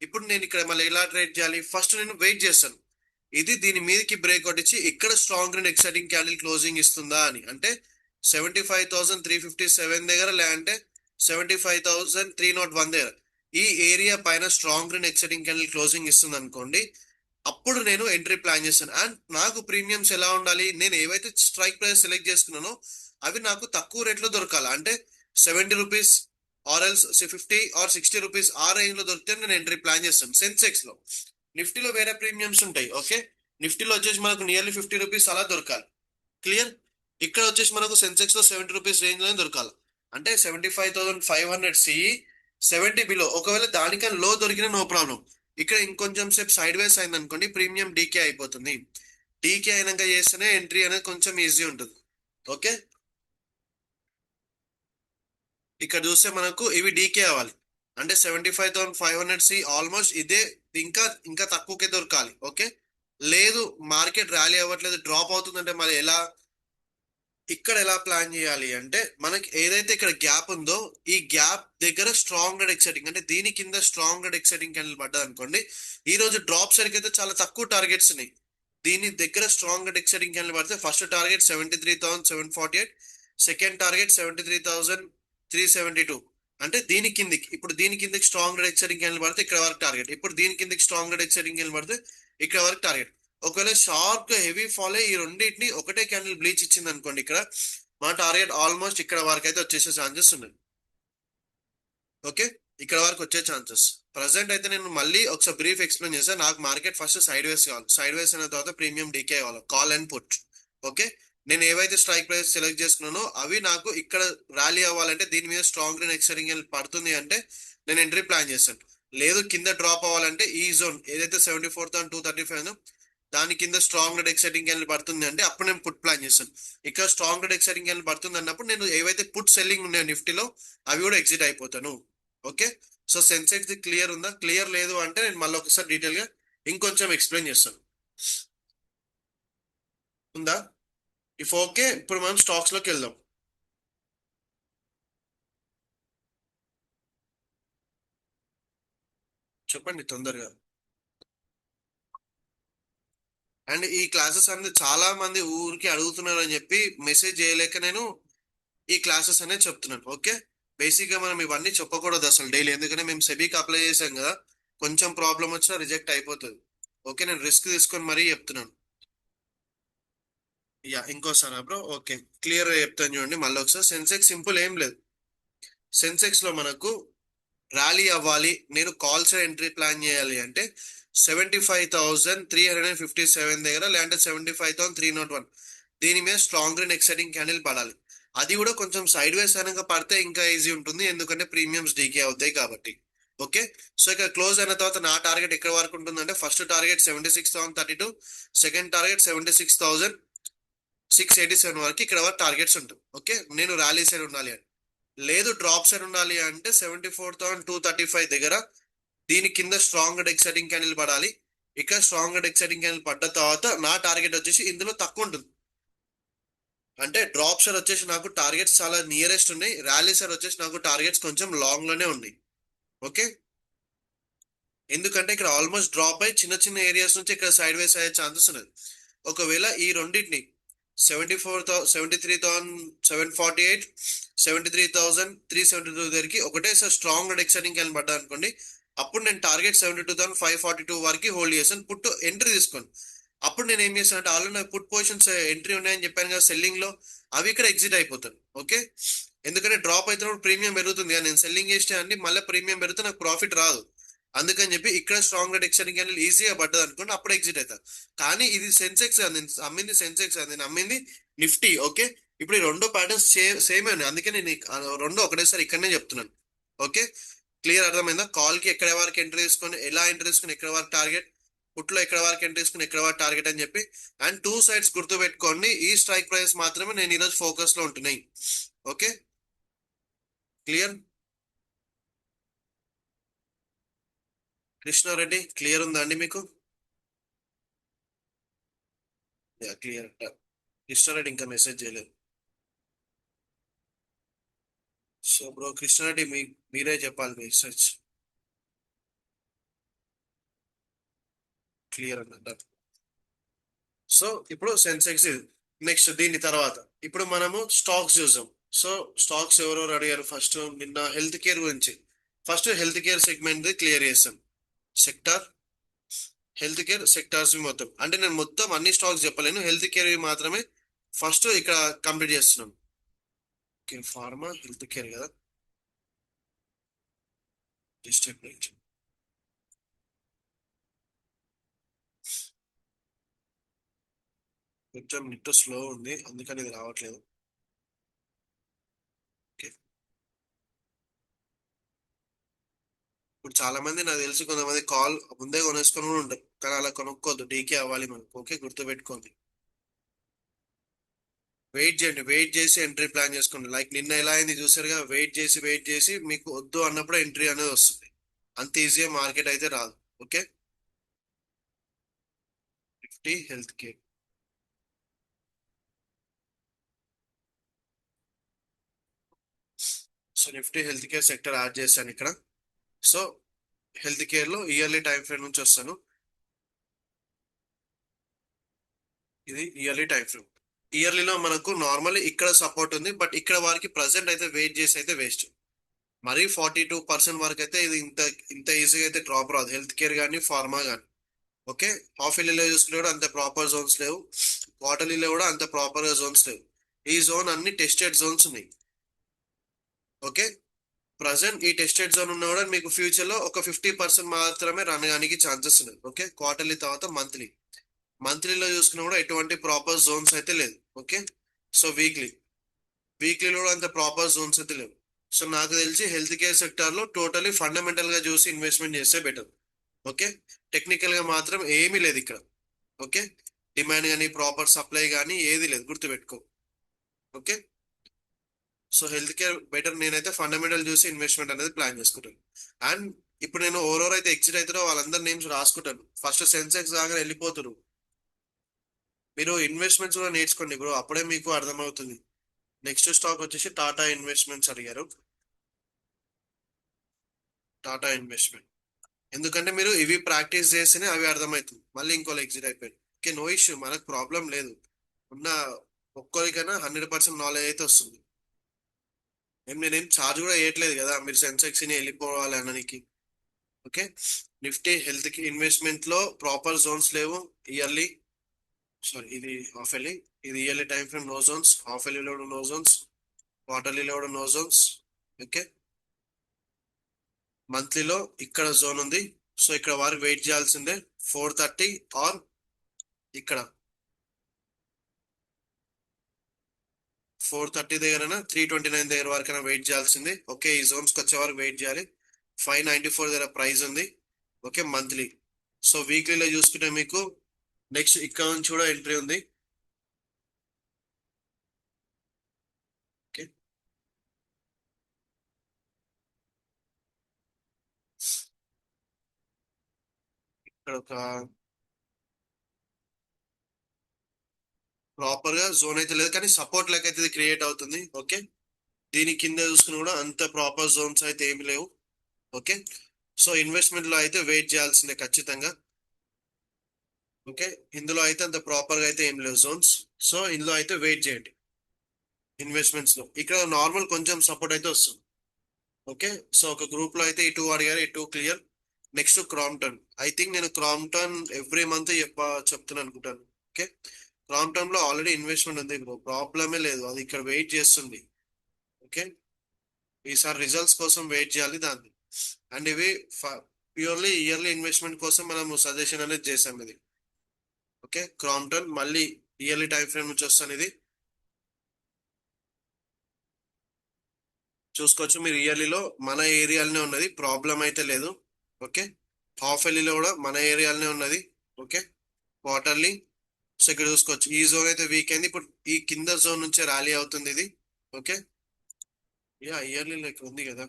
ఇప్పుడు నేను ఇక్కడ మళ్ళీ ఎలా ట్రేడ్ చేయాలి, ఫస్ట్ నేను వెయిట్ చేస్తాను, ఇది దీని మీదకి బ్రేక్ కొట్టించి ఇక్కడ strong and exciting candle closing ఇస్తుందా అని. అంటే 75,357 దగ్గర, లేదంటే 75,301 దగ్గర ఈ ఏరియా పైన strong and exciting candle closing ఇస్తుంది అనుకోండి, అప్పుడు నేను ఎంట్రీ ప్లాన్ చేస్తాను. అండ్ నాకు ప్రీమియమ్స్ ఎలా ఉండాలి, నేను ఏవైతే స్ట్రైక్ ప్రైస్ సెలెక్ట్ చేసుకున్నానో అవి నాకు తక్కువ రేట్లో దొరకాలి. అంటే 70 రూపీస్ ఆర్ఎల్స్ 50 ఆర్ 60 రూపీస్ ఆ రేంజ్ లో దొరికితే నేను ఎంట్రీ ప్లాన్ చేస్తాను సెన్సెక్స్ లో. నిఫ్టీలో వేరే ప్రీమియమ్స్ ఉంటాయి. ఓకే, నిఫ్టీలో వచ్చేసి మనకు నియర్లీ 50 రూపీస్ అలా దొరకాలి. క్లియర్. ఇక్కడ వచ్చేసి మనకు సెన్సెక్స్ లో 70 రూపీస్ రేంజ్ లోనే దొరకాలి. అంటే 75,500 సిఈ 70 బిలో, ఒకవేళ దానికన్నా లో దొరికినా నో ప్రాబ్లం. ఇక్కడ ఇంకొంచెం సేపు సైడ్ వేస్ అయింది అనుకోండి, ప్రీమియం డీకే అయిపోతుంది. డీకే అయినాక చేస్తేనే ఎంట్రీ అనేది కొంచెం ఈజీ ఉంటుంది. ఓకే, ఇక్కడ చూస్తే మనకు ఇవి డీకే అవ్వాలి. అంటే 75,500 సి ఆల్మోస్ట్ ఇదే, ఇంకా ఇంకా తక్కువకే దొరకాలి. ఓకే, లేదు మార్కెట్ ర్యాలీ అవ్వట్లేదు, డ్రాప్ అవుతుందంటే మరి ఎలా, ఇక్కడ ఎలా ప్లాన్ చేయాలి అంటే మనకి ఏదైతే ఇక్కడ గ్యాప్ ఉందో ఈ గ్యాప్ దగ్గర స్ట్రాంగ్ రెడ్ ఎక్సైటింగ్, అంటే దీని కింద స్ట్రాంగ్ రెడ్ ఎక్సైటింగ్ క్యాండిల్ పడ్డది అనుకోండి, ఈ రోజు డ్రాప్ సరికి అయితే చాలా తక్కువ టార్గెట్స్ ఉన్నాయి. దీని దగ్గర స్ట్రాంగ్ రెడ్ ఎక్సైటింగ్ క్యాండిల్ పడితే ఫస్ట్ టార్గెట్ 73,748, సెకండ్ టార్గెట్ 73,372. అంటే దీని కిందికి, ఇప్పుడు దీని కిందకి స్ట్రాంగ్ రెడ్ ఎక్సైటింగ్ క్యాండిల్ పడితే ఇక్కడ వరకు టార్గెట్, ఇప్పుడు దీని కిందకి స్ట్రాంగ్ రెడ్ ఎక్సైటింగ్ క్యాండిల్ పడితే ఇక్కడ వరకు టార్గెట్. ఒకవేళ షార్ప్ గా హెవీ ఫాల్ ఈ రెండింటిని ఒకటే క్యాండిల్ బ్లీచ్ ఇచ్చింది అనుకోండి, ఇక్కడ మా టార్గెట్ ఆల్మోస్ట్ ఇక్కడ వరకు అయితే వచ్చేసే ఛాన్సెస్ ఉన్నాయి. ఓకే, ఇక్కడ వరకు వచ్చే ఛాన్సెస్. ప్రజెంట్ అయితే నేను మళ్ళీ ఒకసారి బ్రీఫ్ ఎక్స్ప్లెయిన్ చేస్తాను. నాకు మార్కెట్ ఫస్ట్ సైడ్ వేస్ కావాలి, సైడ్ వేస్ అయిన తర్వాత ప్రీమియం డీకే కావాలి, కాల్ అండ్ పుట్. ఓకే, నేను ఏవైతే స్ట్రైక్ ప్రైస్ సెలెక్ట్ చేసుకున్నానో అవి నాకు ఇక్కడ ర్యాలీ అవ్వాలంటే దీని మీద స్ట్రాంగ్ గ్రీన్ ఎక్సైటింగ్ పడుతుంది అంటే నేను ఎంట్రీ ప్లాన్ చేస్తాను. లేదు కింద డ్రాప్ అవ్వాలంటే ఈ జోన్ ఏదైతే 74,235 దాని కింద స్ట్రాంగ్ అండ్ ఎక్సైటింగ్ క్యాండిల్ పడుతుంది అంటే అప్పుడు నేను పుట్ ప్లాన్ చేస్తాను. ఇక్కడ స్ట్రాంగ్ అండ్ ఎక్సైటింగ్ క్యాండిల్ పడుతుంది అన్నప్పుడు నేను ఏవైతే పుట్ సెల్లింగ్ ఉన్నాయో నిఫ్టీలో అవి కూడా ఎగ్జిట్ అయిపోతాను. ఓకే. సో సెన్సెక్స్ క్లియర్ ఉందా? క్లియర్ లేదు అంటే నేను మళ్ళీ ఒకసారి డీటెయిల్ గా ఇంకొంచెం ఎక్స్ప్లెయిన్ చేస్తాను. ఉందా? ఇఫ్ ఓకే, ఇప్పుడు మనం స్టాక్స్ లోకి వెళ్దాం. చెప్పండి తొందరగా. అండ్ ఈ క్లాసెస్ అనేది చాలా మంది ఊరికి అడుగుతున్నారు అని చెప్పి మెసేజ్ చేయలేక నేను ఈ క్లాసెస్ అనేది చెప్తున్నాను. ఓకే. బేసిక్ గా మనం ఇవన్నీ చెప్పకూడదు అసలు డైలీ, ఎందుకంటే మేము సెబీకి అప్లై చేసాం కదా. కొంచెం ప్రాబ్లం వచ్చినా రిజెక్ట్ అయిపోతుంది. ఓకే, నేను రిస్క్ తీసుకొని మరీ చెప్తున్నాను. యా, ఇంకోసారి బ్రో. ఓకే, క్లియర్ గా చెప్తాను చూడండి మళ్ళీ ఒకసారి. సెన్సెక్స్ సింపుల్ ఏం లేదు. సెన్సెక్స్ లో మనకు ర్యాలీ అవ్వాలి, నేను కాల్ సైడ్ ఎంట్రీ ప్లాన్ చేయాలి అంటే 75,357 దగ్గర, లేదంటే 75,301 దీని మీద స్ట్రాంగ్ అండ్ ఎక్సైటింగ్ క్యాండిల్ పడాలి. అది కూడా కొంచెం సైడ్ వేస్ కనుక పడితే ఇంకా ఈజీ ఉంటుంది, ఎందుకంటే ప్రీమియమ్స్ డీకే అవుతాయి కాబట్టి. ఓకే. సో ఇక క్లోజ్ అయిన తర్వాత నా టార్గెట్ ఎక్కడ వరకు ఉంటుందంటే, ఫస్ట్ టార్గెట్ 76,032, సెకండ్ టార్గెట్ 76,687 వరకు ఇక్కడ వరకు టార్గెట్స్ ఉంటుంది. ఓకే, నేను ర్యాలీ సైడ్ ఉండాలి అని. లేదు, డ్రాప్ సైడ్ ఉండాలి అంటే 74,235 దగ్గర దీని కింద స్ట్రాంగ్ అండ్ ఎక్సైటింగ్ క్యాండిల్ పడాలి. ఇక్కడ స్ట్రాంగ్ అండ్ ఎక్సైటింగ్ క్యాండిల్ పడ్డ తర్వాత నా టార్గెట్ వచ్చేసి ఇందులో తక్కువ ఉంటుంది. అంటే డ్రాప్ సైడ్ వచ్చేసి నాకు టార్గెట్స్ చాలా నియరెస్ట్ ఉన్నాయి, ర్యాలీ సైడ్ వచ్చేసి నాకు టార్గెట్స్ కొంచెం లాంగ్ లోనే ఉన్నాయి. ఓకే. ఎందుకంటే ఇక్కడ ఆల్మోస్ట్ డ్రాప్ అయి చిన్న చిన్న ఏరియాస్ నుంచి ఇక్కడ సైడ్ వేస్ అయ్యే ఛాన్సెస్ ఉన్నది. ఒకవేళ ఈ రెండింటిని 73,748, 73,372 దగ్గరికి ఒకటేసారి స్ట్రాంగ్ అండ్ ఎక్సైటింగ్ క్యాండిల్ పడ్డా అనుకోండి, అప్పుడు నేను టార్గెట్ 72,542 వరకు హోల్డ్ చేశాను, పుట్ ఎంట్రీ తీసుకోండి. అప్పుడు నేను ఏం చేశాను అంటే, ఆల్రెడీ నాకు పుట్ పొజిషన్స్ ఎంట్రీ ఉన్నాయని చెప్పాను కదా సెల్లింగ్ లో, అవి ఇక్కడ ఎగ్జిట్ అయిపోతాను. ఓకే. ఎందుకంటే డ్రాప్ అవుతున్నప్పుడు ప్రీమియం పెరుగుతుంది కదా, నేను సెల్లింగ్ చేస్తే అన్ని మళ్ళీ ప్రీమియం పెరిగితే నాకు ప్రాఫిట్ రాదు. అందుకని చెప్పి ఇక్కడ స్ట్రాంగ్ గా ఎక్సైటింగ్ క్యాండిల్ ఈజీగా పడ్డది అనుకోండి, అప్పుడు ఎగ్జిట్ అవుతా. కానీ ఇది సెన్సెక్స్ కాదు, నేను అమ్మింది సెన్సెక్స్ కాదు, నేను అమ్మింది నిఫ్టీ. ఓకే. ఇప్పుడు ఈ రెండు ప్యాటర్న్స్ సేమే ఉన్నాయి, అందుకే నేను రెండు ఒకటేసారి ఇక్కడనే చెప్తున్నాను. ఓకే. క్లియర్ అర్థమైందా? కాల్ కి ఎక్కడ వరకు ఎంట్రీ తీసుకొని, ఎలా ఎంట్రీ తీసుకొని ఎక్కడ వరకు టార్గెట్, పుట్లో ఎక్కడ వరకు ఎంట్రీ తీసుకుని ఎక్కడ వరకు టార్గెట్ అని చెప్పి. అండ్ టూ సైడ్స్ గుర్తు పెట్టుకోండి, ఈ స్ట్రైక్ ప్రైస్ మాత్రమే నేను ఈరోజు ఫోకస్ లో ఉంటున్నాయి. ఓకే. క్లియర్? కృష్ణారెడ్డి క్లియర్ ఉందా అండి మీకు? క్లియర్. కృష్ణారెడ్డి ఇంకా మెసేజ్ చేయలేదు. సో బ్రో కృష్ణారెడ్డి, మీరే చెప్పాలి మీ రీసెర్చ్. క్లియర్ అన్నట్టు. సో ఇప్పుడు సెన్సెక్స్, నెక్స్ట్ దీని తర్వాత ఇప్పుడు మనము స్టాక్స్ చూసాం. సో స్టాక్స్ ఎవరెవరు అడిగారు ఫస్ట్ నిన్న? హెల్త్ కేర్ గురించి. First health care segment clear చేస్తాం. సెక్టార్ హెల్త్ కేర్ సెక్టార్స్ మొత్తం అంటే నేను మొత్తం అన్ని స్టాక్స్ చెప్పలేను, హెల్త్ కేర్ మాత్రమే ఫస్ట్ ఇక్కడ కంప్లీట్ చేస్తున్నాం. ఓకే, ఫార్మా హెల్త్ కేర్ కదా. డిస్ట్రిక్ట్ కొంచెం నెట్ స్లో ఉంది, అందుకని ఇది రావట్లేదు. ఓకే. ఇప్పుడు చాలా మంది నాకు తెలిసి కొంతమంది కాల్ ముందే కొనేసుకొని కూడా ఉంటారు, కానీ అలా కొనుక్కోద్దు, డీకే అవ్వాలి మనకు. ఓకే, గుర్తుపెట్టుకోండి. వెయిట్ చేయండి, వెయిట్ చేసి ఎంట్రీ ప్లాన్ చేసుకోండి. లైక్ నిన్న ఎలా అయింది చూసారుగా, వెయిట్ చేసి మీకు వద్దు అన్నప్పుడు ఎంట్రీ అనేది వస్తుంది. అంత ఈజీగా మార్కెట్ అయితే రాదు. Okay. Nifty health care. So Nifty health care sector add చేశాను ఇక్కడ. సో హెల్త్ కేర్ లో ఇయర్లీ టైం ఫ్రేమ్ నుంచి వస్తాను. ఇది ఇయర్లీ టైం ఫ్రేమ్. ఇయర్లీలో మనకు నార్మల్లీ ఇక్కడ సపోర్ట్ ఉంది, బట్ ఇక్కడ వారికి ప్రజెంట్ అయితే వెయిట్ చేసి అయితే వేస్ట్. మరీ 42% వరకు అయితే ఇది ఇంత ఇంత ఈజీగా అయితే డ్రాప్ రాదు, హెల్త్ కేర్ కానీ ఫార్మా కానీ. ఓకే. హాఫ్ ఇయర్లీలో చూసుకుంటే కూడా అంత ప్రాపర్ జోన్స్ లేవు, క్వార్టర్లీలో కూడా అంత ప్రాపర్ జోన్స్ లేవు. ఈ జోన్ అన్ని టెస్టెడ్ జోన్స్ ఉన్నాయి. ఓకే. ప్రజెంట్ ఈ టెస్టెడ్ జోన్ ఉన్నా కూడా మీకు ఫ్యూచర్ లో ఒక 50% మాత్రమే రన్ కానికి ఛాన్సెస్ ఉన్నాయి. ఓకే. క్వార్టర్లీ తర్వాత మంత్లీలో చూసుకున్నా కూడా ఎటువంటి ప్రాపర్ జోన్స్ అయితే లేదు. ఓకే. సో వీక్లీలో కూడా అంత ప్రాపర్ జోన్స్ అయితే లేవు. సో నాకు తెలిసి హెల్త్ కేర్ సెక్టర్ లో టోటలీ ఫండమెంటల్ గా చూసి ఇన్వెస్ట్మెంట్ చేస్తే బెటర్. ఓకే. టెక్నికల్ గా మాత్రం ఏమీ లేదు ఇక్కడ. ఓకే, డిమాండ్ కానీ ప్రాపర్ సప్లై కానీ ఏది లేదు, గుర్తుపెట్టుకో. Okay, so health care better. నేనైతే ఫండమెంటల్ చూసి ఇన్వెస్ట్మెంట్ అనేది ప్లాన్ చేసుకుంటాను. అండ్ ఇప్పుడు నేను ఓవరాల్ అయితే ఎగ్జిట్ అవుతారో వాళ్ళందరి నేమ్స్ రాసుకుంటాను. ఫస్ట్ సెన్సెక్స్ దాకా వెళ్ళిపోతారు. మీరు ఇన్వెస్ట్మెంట్స్ కూడా నేర్చుకోండి బ్రో, అప్పుడే మీకు అర్థమవుతుంది. నెక్స్ట్ స్టాక్ వచ్చేసి టాటా ఇన్వెస్ట్మెంట్స్ అడిగారు. టాటా ఇన్వెస్ట్మెంట్ ఎందుకంటే మీరు ఇవి ప్రాక్టీస్ చేస్తేనే అవి అర్థమవుతుంది, మళ్ళీ ఇంకోళ్ళు ఎగ్జిట్ అయిపోయింది. ఓకే, నో ఇష్యూ, మనకు ప్రాబ్లం లేదు. ఉన్న ఒక్కరికైనా 100% నాలెడ్జ్ అయితే వస్తుంది. నేనేం ఛార్జ్ కూడా వేయట్లేదు కదా మీరు సెన్సెక్స్ ని వెళ్ళిపోవాలి అనడానికి. ఓకే, నిఫ్టీ హెల్త్ కి ఇన్వెస్ట్మెంట్ లో ప్రాపర్ జోన్స్ లేవు. ఇయర్లీ, సారీ ఇది హాఫ్ ఎర్లీ, ఇది yearly time frame no zones, half ఎర్లీలో కూడా నో జోన్స్, క్వార్టర్లీలో కూడా నో జోన్స్. ఓకే, మంత్లీలో ఇక్కడ జోన్ ఉంది. సో ఇక్కడ వారు వెయిట్ చేయాల్సిందే 430 ఆర్ ఇక్కడ 430 దగ్గర 329 దగ్గర వరకైనా వెయిట్ చేయాల్సింది. ఓకే, ఈ జోన్స్ కి వచ్చే వరకు వెయిట్ చేయాలి. 594 దగ్గర ప్రైస్ ఉంది. Okay, monthly. సో వీక్లీలో చూసుకుంటే మీకు నెక్స్ట్ ఇక్కడ నుంచి కూడా ఎంట్రీ ఉంది. ఓకే, ఇక్కడ ఒక ప్రాపర్ గా జోన్ అయితే లేదు, కానీ సపోర్ట్ లెక్క అయితే ఇది క్రియేట్ అవుతుంది. ఓకే, దీని కింద చూసుకుని కూడా అంత ప్రాపర్ జోన్స్ అయితే ఏమి లేవు. ఓకే, సో ఇన్వెస్ట్మెంట్ లో అయితే వెయిట్ చేయాల్సిందే ఖచ్చితంగా. ఓకే, ఇందులో అయితే అంత ప్రాపర్ గా అయితే ఏం లేవు జోన్స్. సో ఇందులో అయితే వెయిట్ చేయండి. ఇన్వెస్ట్మెంట్స్ లో ఇక్కడ నార్మల్ కొంచెం సపోర్ట్ అయితే వస్తుంది. ఓకే, సో ఒక గ్రూప్ లో అయితే ఈ టూ అడిగారు, ఈ two clear. Next Crompton. I think నేను క్రాంప్టన్ ఎవ్రీ మంత్ చెప్తున్నాను అనుకుంటాను. ఓకే, క్రాంప్టన్ లో ఆల్రెడీ ఇన్వెస్ట్మెంట్ ఉంది బ్రో, ప్రాబ్లమే లేదు, అది ఇక్కడ వెయిట్ చేస్తుంది. ఓకే, ఈసారి రిజల్ట్స్ కోసం వెయిట్ చేయాలి దాన్ని. అండ్ ఇవి ప్యూర్లీ ఇయర్లీ ఇన్వెస్ట్మెంట్ కోసం మనం సజెషన్ అనేది చేసాం ఇది. ఓకే, క్రాంప్టన్ మళ్ళీ ఇయర్లీ టైం ఫ్రేమ్ నుంచి వస్తాను ఇది. చూసుకోవచ్చు మీరు ఇయర్లీలో మన ఏరియాలోనే ఉన్నది, ప్రాబ్లం అయితే లేదు. ఓకే, హాఫ్ ఎర్లీలో కూడా మన ఏరియాలోనే ఉన్నది. Okay, quarterly. సో ఇక్కడ చూసుకోవచ్చు ఈ జోన్ అయితే వీక్ అయింది, ఇప్పుడు ఈ కింద జోన్ నుంచే ర్యాలీ అవుతుంది ఇది. ఓకే, యా ఇయర్లీ లైక్ ఉంది కదా,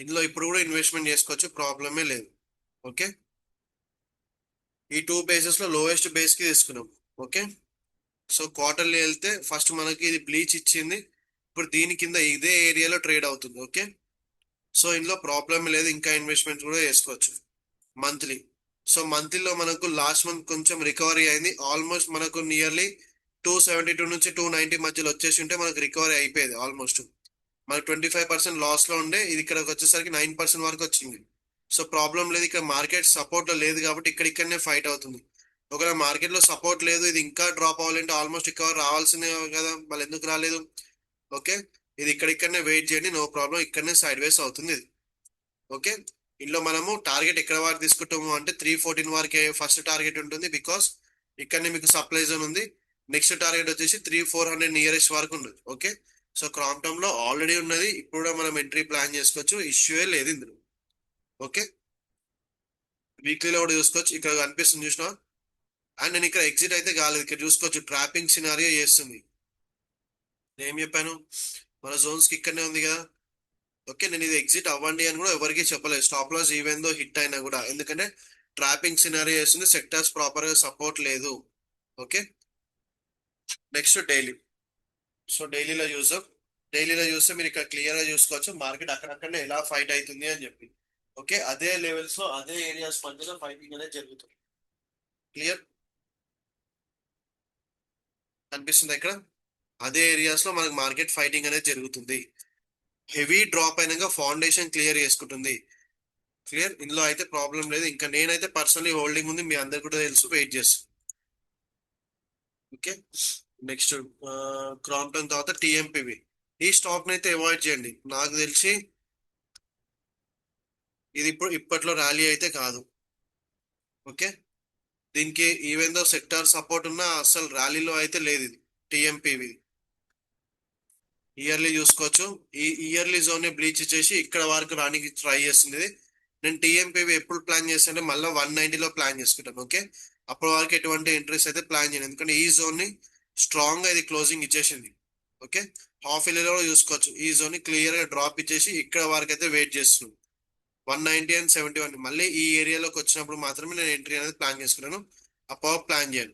ఇందులో ఇప్పుడు కూడా ఇన్వెస్ట్మెంట్ చేసుకోవచ్చు, ప్రాబ్లమే లేదు. ఓకే, ఈ టూ బేసెస్ లో లోయెస్ట్ బేస్ కి తీసుకున్నాం. ఓకే, సో క్వార్టర్లీ వెళ్తే ఫస్ట్ మనకి ఇది బ్లీచ్ ఇచ్చింది, ఇప్పుడు దీని కింద ఇదే ఏరియాలో ట్రేడ్ అవుతుంది. ఓకే, సో ఇందులో ప్రాబ్లం లేదు, ఇంకా ఇన్వెస్ట్మెంట్ కూడా చేసుకోవచ్చు. మంత్లీ, సో మంత్లీలో మనకు లాస్ట్ మంత్ కొంచెం రికవరీ అయింది, ఆల్మోస్ట్ మనకు నియర్లీ 272 నుంచి 290 మధ్యలో వచ్చేసి ఉంటే మనకు రికవరీ అయిపోయేది ఆల్మోస్ట్. మనకు 25% లాస్ లో ఉండే, ఇది ఇక్కడికి వచ్చేసరికి 9% వరకు వచ్చింది. సో ప్రాబ్లం లేదు, ఇక్కడ మార్కెట్ సపోర్ట్ లో లేదు కాబట్టి ఇక్కడనే ఫైట్ అవుతుంది. ఒకవేళ మార్కెట్ లో సపోర్ట్ లేదు, ఇది ఇంకా డ్రాప్ అవ్వాలంటే ఆల్మోస్ట్ ఇక్కడ రావాల్సిందే కదా, మళ్ళీ ఎందుకు రాలేదు. ఓకే, ఇది ఇక్కడనే వెయిట్ చేయండి, నో ప్రాబ్లం, ఇక్కడనే సైడ్ వేస్ అవుతుంది ఇది. ఓకే, ఇందులో మనము టార్గెట్ ఎక్కడ వరకు తీసుకుంటాము అంటే 314 వరకే ఫస్ట్ టార్గెట్ ఉంటుంది, బికాస్ ఇక్కడనే మీకు సప్లై జోన్ ఉంది. నెక్స్ట్ టార్గెట్ వచ్చేసి 3400 నియరెస్ట్ వరకు ఉంది. ఓకే, సో క్రాంప్టన్ లో ఆల్రెడీ ఉన్నది, ఇప్పుడు కూడా మనం ఎంట్రీ ప్లాన్ చేసుకోవచ్చు, ఇష్యూ లేదు ఇందులో. ఓకే, వీక్లీలో కూడా చూసుకోవచ్చు, ఇక్కడ కనిపిస్తుంది చూసిన. అండ్ నేను ఇక్కడ ఎగ్జిట్ అయితే కాలేదు, ఇక్కడ చూసుకోవచ్చు ట్రాపింగ్ సినారియో చేస్తుంది. నేను ఏం చెప్పాను, మన జోన్స్ కి ఇక్కడనే ఉంది కదా. ఓకే, నేను ఇది ఎగ్జిట్ అవ్వండి అని కూడా ఎవరికి చెప్పలేదు, stop loss even though hit అయినా కూడా, ఎందుకంటే ట్రాపింగ్ సినారీ చేస్తుంది, సెక్టర్స్ ప్రాపర్ గా సపోర్ట్ లేదు. Okay, next daily. సో డైలీలో చూస్తే మీరు ఇక్కడ క్లియర్ గా చూసుకోవచ్చు మార్కెట్ అక్కడక్కడనే ఎలా ఫైట్ అవుతుంది అని చెప్పి. ఓకే, అదే లెవెల్స్ లో అదే ఏరియాస్ మధ్యలో ఫైటింగ్ అనేది జరుగుతుంది. క్లియర్ కనిపిస్తుంది ఇక్కడ, అదే ఏరియాస్ లో మనకి మార్కెట్ ఫైటింగ్ అనేది జరుగుతుంది. హెవీ డ్రాప్ అయినాక ఫౌండేషన్ క్లియర్ చేసుకుంటుంది. క్లియర్, ఇందులో అయితే ప్రాబ్లం లేదు, ఇంకా నేనైతే పర్సనలీ హోల్డింగ్ ఉంది, మీ అందరు కూడా తెలుసు, వెయిట్ చేస్తాను. ఓకే, నెక్స్ట్ క్రాంప్టన్ తర్వాత టిఎంపివి. ఈ స్టాక్ అయితే అవాయిడ్ చేయండి, నాకు తెలిసి ఇది ఇప్పట్లో ర్యాలీ అయితే కాదు. ఓకే, దీనికి ఈవెన్ దో సెక్టార్ సపోర్ట్ ఉన్నా అసలు ర్యాలీలో అయితే లేదు ఇది. టిఎంపివి ఇయర్లీ చూసుకోవచ్చు, ఈ ఇయర్లీ జోన్ ని బ్లీచ్ చేసి ఇక్కడ వరకు రానికి ట్రై చేస్తుంది ఇది. నేను టీఎంపీవి ఎప్పుడు ప్లాన్ చేస్తానంటే మళ్ళీ 190లో ప్లాన్ చేసుకుంటాను. ఓకే, అప్పటి వరకు ఎటువంటి ఎంట్రీస్ అయితే ప్లాన్ చేయను, ఎందుకంటే ఈ జోన్ ని స్ట్రాంగ్ గా ఇది క్లోజింగ్ ఇచ్చేసింది. ఓకే, హాఫ్ ఇయర్లీలో కూడా చూసుకోవచ్చు, ఈ జోన్ ని క్లియర్ గా డ్రాప్ ఇచ్చేసి ఇక్కడ వరకు అయితే వెయిట్ చేస్తున్నాను. 190 అండ్ 71 మళ్ళీ ఈ ఏరియాలోకి వచ్చినప్పుడు మాత్రమే నేను ఎంట్రీ అనేది ప్లాన్ చేసుకున్నాను. అప్పటి ప్లాన్ చేయాలి.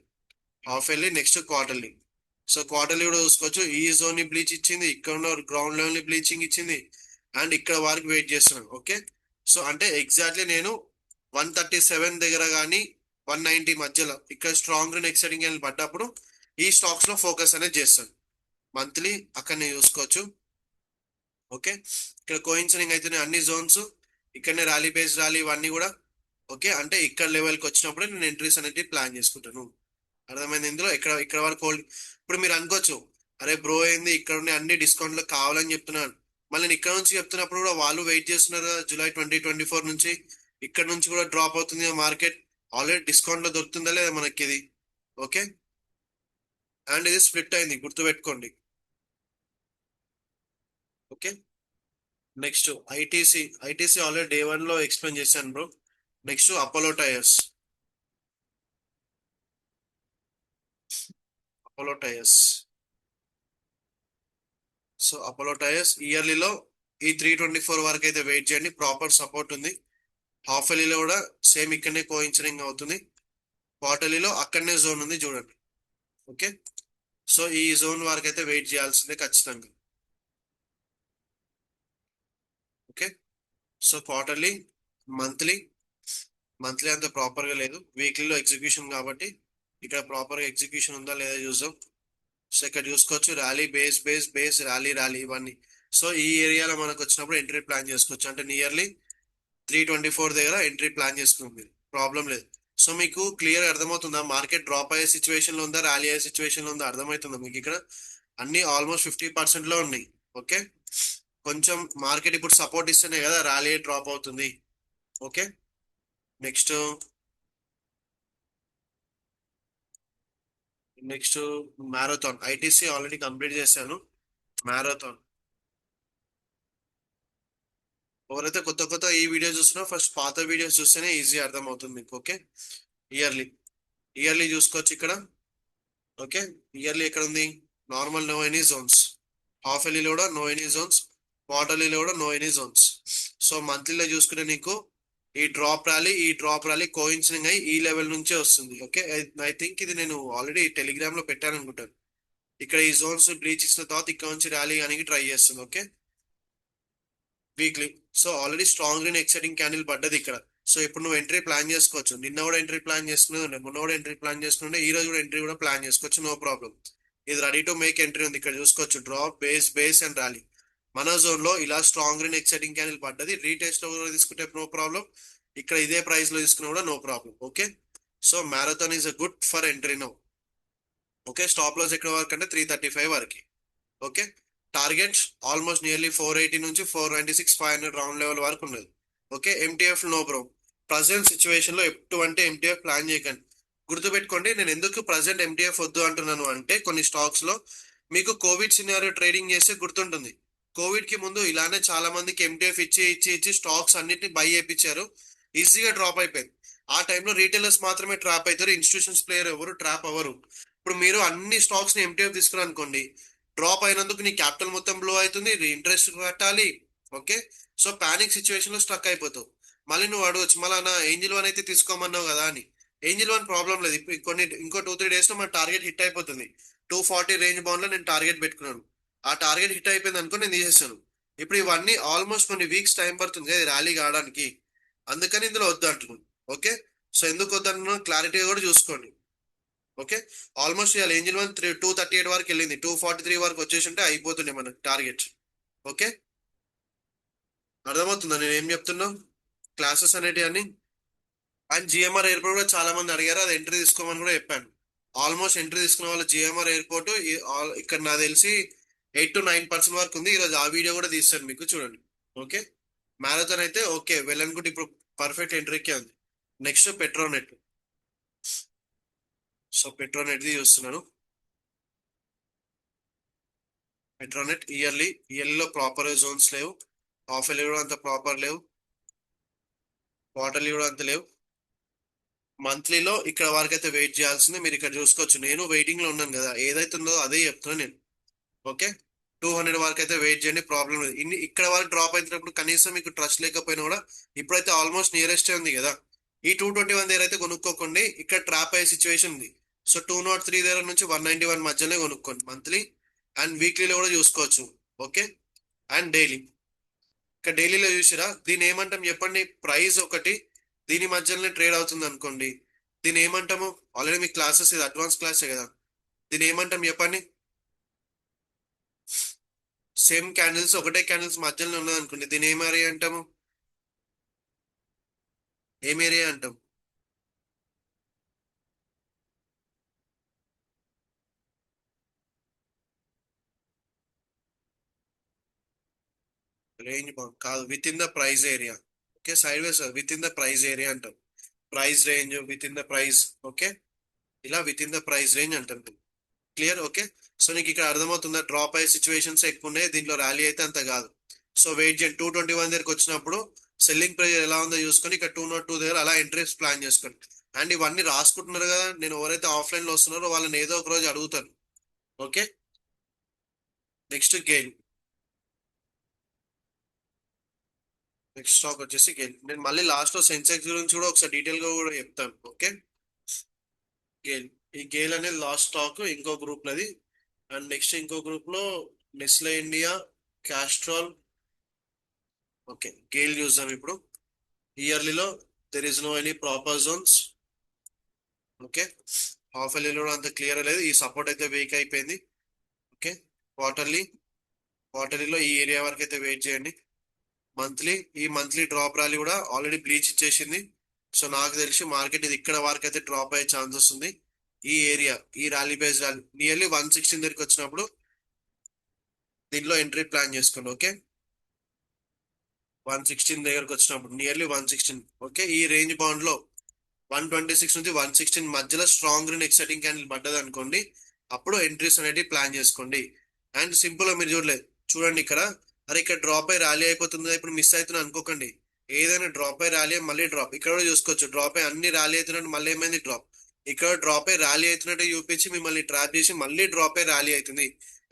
Half yearly, next quarterly. So quarterly కూడా చూసుకోవచ్చు, ఈ జోన్ ని బ్లీచ్ ఇచ్చింది, ఇక్కడ ఉన్న గ్రౌండ్ లెవెల్ ని బ్లీచింగ్ ఇచ్చింది, అండ్ ఇక్కడ వరకు వెయిట్ చేస్తున్నాను. ఓకే, సో అంటే ఎగ్జాక్ట్లీ నేను 137 దగ్గర కానీ 190 మధ్యలో ఇక్కడ స్ట్రాంగ్ అండ్ ఎక్సైటింగ్ అని పడ్డప్పుడు ఈ స్టాక్స్ లో ఫోకస్ అనేది చేస్తాను. మంత్లీ అక్కడనే చూసుకోవచ్చు. ఓకే, ఇక్కడ కోయిన్సిడింగ్ అయితే అన్ని జోన్స్ ఇక్కడనే ర్యాలీ బేస్డ్ ర్యాలీ ఇవన్నీ కూడా. ఓకే, అంటే ఇక్కడ లెవెల్కి వచ్చినప్పుడు నేను ఎంట్రీస్ అనేది ప్లాన్ చేసుకుంటాను. అర్థమైంది? ఇందులో ఇక్కడ ఇక్కడ వరకు హోల్డ్. ఇప్పుడు మీరు అనుకోవచ్చు, అరే బ్రో ఏంది ఇక్కడ ఉండే అన్ని డిస్కౌంట్లు కావాలని చెప్తున్నాను. మళ్ళీ నేను ఇక్కడ నుంచి చెప్తున్నప్పుడు కూడా వాళ్ళు వెయిట్ చేస్తున్నారు కదా, జూలై 2024 నుంచి ఇక్కడ నుంచి కూడా డ్రాప్ అవుతుంది మార్కెట్. ఆల్రెడీ డిస్కౌంట్ లో దొరుకుతుందా లేదా మనకి ఇది? ఓకే, అండ్ ఇది స్ప్లిట్ అయింది, గుర్తుపెట్టుకోండి. Okay, next ITC. ITC already day 1 లో ఎక్స్ప్లెయిన్ చేశాను bro. Next Apollo Tyres. Apollo Tyres. So Apollo Tyres ఇయర్లీలో ఈ 324 వరకు అయితే వెయిట్ చేయండి, ప్రాపర్ సపోర్ట్ ఉంది. హాఫ్ ఇయర్లీలో కూడా సేమ్ ఇక్కడనే కోఇన్సిడింగ్ అవుతుంది. క్వార్టర్లీలో అక్కడనే జోన్ ఉంది చూడండి. ఓకే, సో ఈ జోన్ వరకు అయితే వెయిట్ చేయాల్సిందే ఖచ్చితంగా. Okay, so quarterly, monthly. Monthly అంత ప్రాపర్ గా లేదు, వీక్లీలో ఎగ్జిక్యూషన్ కాబట్టి ఇక్కడ ప్రాపర్ గా ఎగ్జిక్యూషన్ ఉందా లేదా చూద్దాం. సో ఇక్కడ చూసుకోవచ్చు, rally base base base rally rally ఇవన్నీ. సో ఈ ఏరియాలో మనకు వచ్చినప్పుడు ఎంట్రీ ప్లాన్ చేసుకోవచ్చు, అంటే నియర్లీ 324 దగ్గర ఎంట్రీ ప్లాన్ చేసుకుంది, ప్రాబ్లం లేదు. సో మీకు క్లియర్ అర్థమవుతుందా, మార్కెట్ డ్రాప్ అయ్యే సిచ్యువేషన్ లో ఉందా, ర్యాలీ అయ్యే సిచ్యువేషన్ లో ఉందా? అర్థమవుతుందా మీకు? ఇక్కడ అన్ని ఆల్మోస్ట్ 50% లో ఉన్నాయి. ఓకే, కొంచెం మార్కెట్ ఇప్పుడు సపోర్ట్ ఇస్తేనే కదా ర్యాలీ డ్రాప్ అవుతుంది. Okay, next next marathon. ITC already complete చేశాను. మ్యారథాన్ ఎవరైతే కొత్త కొత్త ఈ వీడియో చూస్తున్నా ఫస్ట్ పాత వీడియోస్ చూస్తేనే ఈజీ అర్థం అవుతుంది మీకు. Okay, yearly. ఇయర్లీ చూసుకోవచ్చు ఇక్కడ. ఓకే, ఇయర్లీ ఎక్కడ ఉంది? Normal no any zones. Half ఇయర్లీలో కూడా నో ఎనీ జోన్స్, క్వార్టర్లీలో కూడా నో ఎనీ జోన్స్. సో మంత్లీలో చూసుకుంటే నీకు ఈ డ్రాప్ ర్యాలీ కోయిన్సిడింగ్ అయ్యి ఈ లెవెల్ నుంచే వస్తుంది. ఓకే, ఐ థింక్ ఇది నేను ఆల్రెడీ టెలిగ్రామ్ లో పెట్టాను అనుకుంటాను. ఇక్కడ ఈ జోన్స్ బ్లీచ్ ఇచ్చిన తర్వాత ఇక్కడ నుంచి ర్యాలీ కానీ ట్రై చేస్తుంది. Okay, weekly. So already strong and exciting candle పడ్డది ఇక్కడ. సో ఇప్పుడు నువ్వు ఎంట్రీ ప్లాన్ చేసుకోవచ్చు, నిన్న కూడా ఎంట్రీ ప్లాన్ చేసుకునే, మొన్న కూడా ఎంట్రీ ప్లాన్ చేసుకుంటే ఈ రోజు కూడా ఎంట్రీ కూడా ప్లాన్ చేసుకోవచ్చు, నో ప్రాబ్లం. ఇది రెడీ టు మేక్ ఎంట్రీ ఉంది, ఇక్కడ చూసుకోవచ్చు, drop base base and rally. మన జోన్ లో ఇలా స్ట్రాంగ్ అండ్ ఎక్సైటింగ్ క్యాండిల్ పడ్డది, రీటెస్ట్ లో కూడా తీసుకుంటే నో ప్రాబ్లం, ఇక్కడ ఇదే ప్రైస్ లో తీసుకున్నా కూడా no problem. Okay, so marathon is a good for entry no. Okay, stop loss ఎక్కడ వరకు అంటే 335 వరకు. ఓకే, టార్గెట్స్ ఆల్మోస్ట్ నియర్లీ 480 నుంచి 496 500 రౌండ్ లెవెల్ వరకు ఉన్నది. Okay, MTF no bro. Present situation లో ఎటువంటి ఎంటీఎఫ్ ప్లాన్ చేయకండి. గుర్తుపెట్టుకోండి, నేను ఎందుకు ప్రజెంట్ ఎంటీఎఫ్ వద్దు అంటున్నాను అంటే కొన్ని స్టాక్స్ లో మీకు కోవిడ్ సినారియో ట్రేడింగ్ చేస్తే గుర్తుంటుంది. కోవిడ్ కి ముందు ఇలానే చాలా మందికి ఎంటీఎఫ్ ఇచ్చి ఇచ్చి ఇచ్చి స్టాక్స్ అన్నిటిని బై చేయించారు, ఈజీగా డ్రాప్ అయిపోయింది. ఆ టైంలో రీటైలర్స్ మాత్రమే ట్రాప్ అవుతారు, ఇన్స్టిట్యూషన్స్ ప్లేయర్ ఎవరు ట్రాప్ అవ్వరు. ఇప్పుడు మీరు అన్ని స్టాక్స్ ని ఎంటీఎఫ్ తీసుకున్నారు అనుకోండి, డ్రాప్ అయినందుకు నీ క్యాపిటల్ మొత్తం బ్లో అవుతుంది, ఇంట్రెస్ట్ కట్టాలి. ఓకే, సో పానిక్ సిచ్యువేషన్ లో స్ట్రక్ అయిపోతావు. మళ్ళీ నువ్వు అడగచ్చు, మళ్ళీ నా ఏంజిల్ 1 అయితే తీసుకోమన్నావు కదా అని. ఏంజిల్ 1 ప్రాబ్లం లేదు, ఇప్పుడు ఇంకో 2-3 డేస్ లో మన టార్గెట్ హిట్ అయిపోతుంది. 240 రేంజ్ బౌండ్ లో నేను టార్గెట్ పెట్టుకున్నాను. ఆ టార్గెట్ హిట్ అయిపోయింది అనుకో నేను తీసేస్తాను. ఇప్పుడు ఇవన్నీ ఆల్మోస్ట్ కొన్ని వీక్స్ టైం పడుతుంది కదా ర్యాలీ కావడానికి, అందుకని ఇందులో వద్దు అంటున్నాను. ఓకే, సో ఎందుకు వద్దు క్లారిటీగా కూడా చూసుకోండి. ఓకే, ఆల్మోస్ట్ ఇవాళ ఏంజిల్ 1 238 వరకు వెళ్ళింది, 243 వరకు వచ్చేసి ఉంటే అయిపోతుండే మన టార్గెట్. ఓకే, అర్థమవుతుందా నేను ఏం చెప్తున్నా, క్లాసెస్ అనేటి అని. అండ్ జిఎంఆర్ ఎయిర్పోర్ట్ కూడా చాలా మంది అడిగారు, అది ఎంట్రీ తీసుకోమని కూడా చెప్పాను. ఆల్మోస్ట్ ఎంట్రీ తీసుకున్న వాళ్ళు జిఎంఆర్ ఎయిర్పోర్ట్ ఇక్కడ నాకు తెలిసి 8 to 9% వరకు ఉంది. ఈరోజు ఆ వీడియో కూడా తీస్తాను మీకు, చూడండి. ఓకే, మ్యారథాన్ అయితే ఓకే వెల్ అనుకుంటే ఇప్పుడు పర్ఫెక్ట్ ఎంట్రీకే ఉంది. నెక్స్ట్ పెట్రోనెట్. సో పెట్రోనెట్ చూస్తున్నాను. పెట్రోనెట్ ఇయర్లీ, ఇయర్లీలో ప్రాపర్ జోన్స్ లేవు, హాఫ్ ఇయర్లీ కూడా అంత ప్రాపర్ లేవు. క్వార్టర్లీ కూడా అంత లేవు. మంత్లీలో ఇక్కడ వరకు అయితే వెయిట్ చేయాల్సిందే. మీరు ఇక్కడ చూసుకోవచ్చు, నేను వెయిటింగ్ లో ఉన్నాను కదా, ఏదైతే ఉందో అదే చెప్తున్నా నేను. ఓకే, 200 వరకు అయితే వెయిట్ చేయండి, ప్రాబ్లం లేదు. ఇన్ని ఇక్కడ వరకు డ్రాప్ అయినప్పుడు కనీసం మీకు ట్రస్ట్ లేకపోయినా కూడా ఇప్పుడైతే ఆల్మోస్ట్ నియరెస్ట్ ఉంది కదా, ఈ 221 దగ్గర అయితే కొనుక్కోకండి, ఇక్కడ ట్రాప్ అయ్యే సిచ్యువేషన్ ఉంది. సో 203 దగ్గర నుంచి 191 మధ్యలో కొనుక్కోండి మంత్లీ. అండ్ వీక్లీలో కూడా చూసుకోవచ్చు. Okay, and daily. ఇక్కడ డైలీలో చూసిరా, దీని ఏమంటాం చెప్పండి, ప్రైస్ ఒకటి దీని మధ్యలోనే ట్రేడ్ అవుతుంది అనుకోండి, దీని ఏమంటాము? ఆల్రెడీ మీ క్లాసెస్ ఇది అడ్వాన్స్ క్లాసే కదా, దీని ఏమంటాం చెప్పండి? సేమ్ క్యాండిల్స్, ఒకటే క్యాండిల్స్ మధ్యలో ఉన్నది అనుకోండి, దీని ఏం ఏరియా అంటాము? ఏం ఏరియా అంటాం? రేంజ్ బౌండ్ కాదు, within the price area. Okay, sideways within the price area అంటాం. Price range within the price. Okay, ఇలా within the price range అంటాం. క్లియర్? ఓకే. సో నీకు ఇక్కడ అర్థమవుతుందా, drop అయ్యే situations ఎక్కువ ఉన్నాయి, దీంట్లో ర్యాలీ అయితే అంత కాదు. సో వెయిట్ చేయండి, 221 దగ్గరకు వచ్చినప్పుడు సెల్లింగ్ ప్రైస్ ఎలా ఉందో చూసుకొని ఇక్కడ 202 దగ్గర అలా ఎంట్రీస్ ప్లాన్ చేసుకోండి. అండ్ ఇవన్నీ రాసుకుంటున్నారు కదా, నేను ఎవరైతే ఆఫ్లైన్ లో వస్తున్నారో వాళ్ళని ఏదో ఒక రోజు అడుగుతాను. Okay, next gain. Next stock వచ్చేసి గెయిన్. నేను మళ్ళీ లాస్ట్ లో సెన్సెక్స్ గురించి కూడా ఒకసారి డీటెయిల్ గా కూడా చెప్తాను. Okay, gain. ఈ గెయిల్ అనేది లాస్ట్ స్టాక్ ఇంకో గ్రూప్ లది. అండ్ నెక్స్ట్ ఇంకో గ్రూప్ లో Nestle India, Castrol. Okay, GAIL చూద్దాం ఇప్పుడు. ఇయర్లీలో there is no any proper zones. Okay, half ఇయర్లీలో అంత క్లియర్ లేదు, ఈ సపోర్ట్ అయితే వీక్ అయిపోయింది. Okay, quarterly. క్వార్టర్లీలో ఈ ఏరియా వరకు అయితే వెయిట్ చేయండి. మంత్లీ, ఈ మంత్లీ డ్రాప్ ర్యాలీ కూడా ఆల్రెడీ బ్లీచ్ ఇచ్చేసింది. సో నాకు తెలిసి మార్కెట్ ఇది ఇక్కడ వరకు అయితే డ్రాప్ అయ్యే ఛాన్సెస్ ఉంది. ఈ ఏరియా, ఈ ర్యాలీ బేస్ ర్యాలీ నియర్లీ 116 దగ్గరికి వచ్చినప్పుడు దీనిలో ఎంట్రీ ప్లాన్ చేసుకోండి. ఓకే, 116 దగ్గరకు వచ్చినప్పుడు నియర్లీ 116. ఓకే, ఈ రేంజ్ బౌండ్ లో 126 నుంచి 116 మధ్యలో స్ట్రాంగ్ అండ్ ఎక్సైటింగ్ క్యాండిల్ పడ్డది అనుకోండి, అప్పుడు ఎంట్రీస్ అనేది ప్లాన్ చేసుకోండి. అండ్ సింపుల్ గా మీరు చూడలేదు, చూడండి ఇక్కడ, అరే ఇక్కడ డ్రాప్ అయ్యి ర్యాలీ అయిపోతుంది ఇప్పుడు మిస్ అవుతున్నా అనుకోకండి. ఏదైనా డ్రాప్ అయ్యి ర్యాలీ మళ్ళీ డ్రాప్, ఇక్కడ కూడా చూసుకోవచ్చు, డ్రాప్ అయ్యి అన్ని ర్యాలీ అవుతున్నట్టు మళ్ళీ ఏమైంది డ్రాప్. ఇక్కడ డ్రాప్ అయ్యి ర్యాలీ అవుతున్నట్టు చూపించి మిమ్మల్ని ట్రాప్ చేసి మళ్ళీ డ్రాప్ అయ్యి ర్యాలీ అవుతుంది.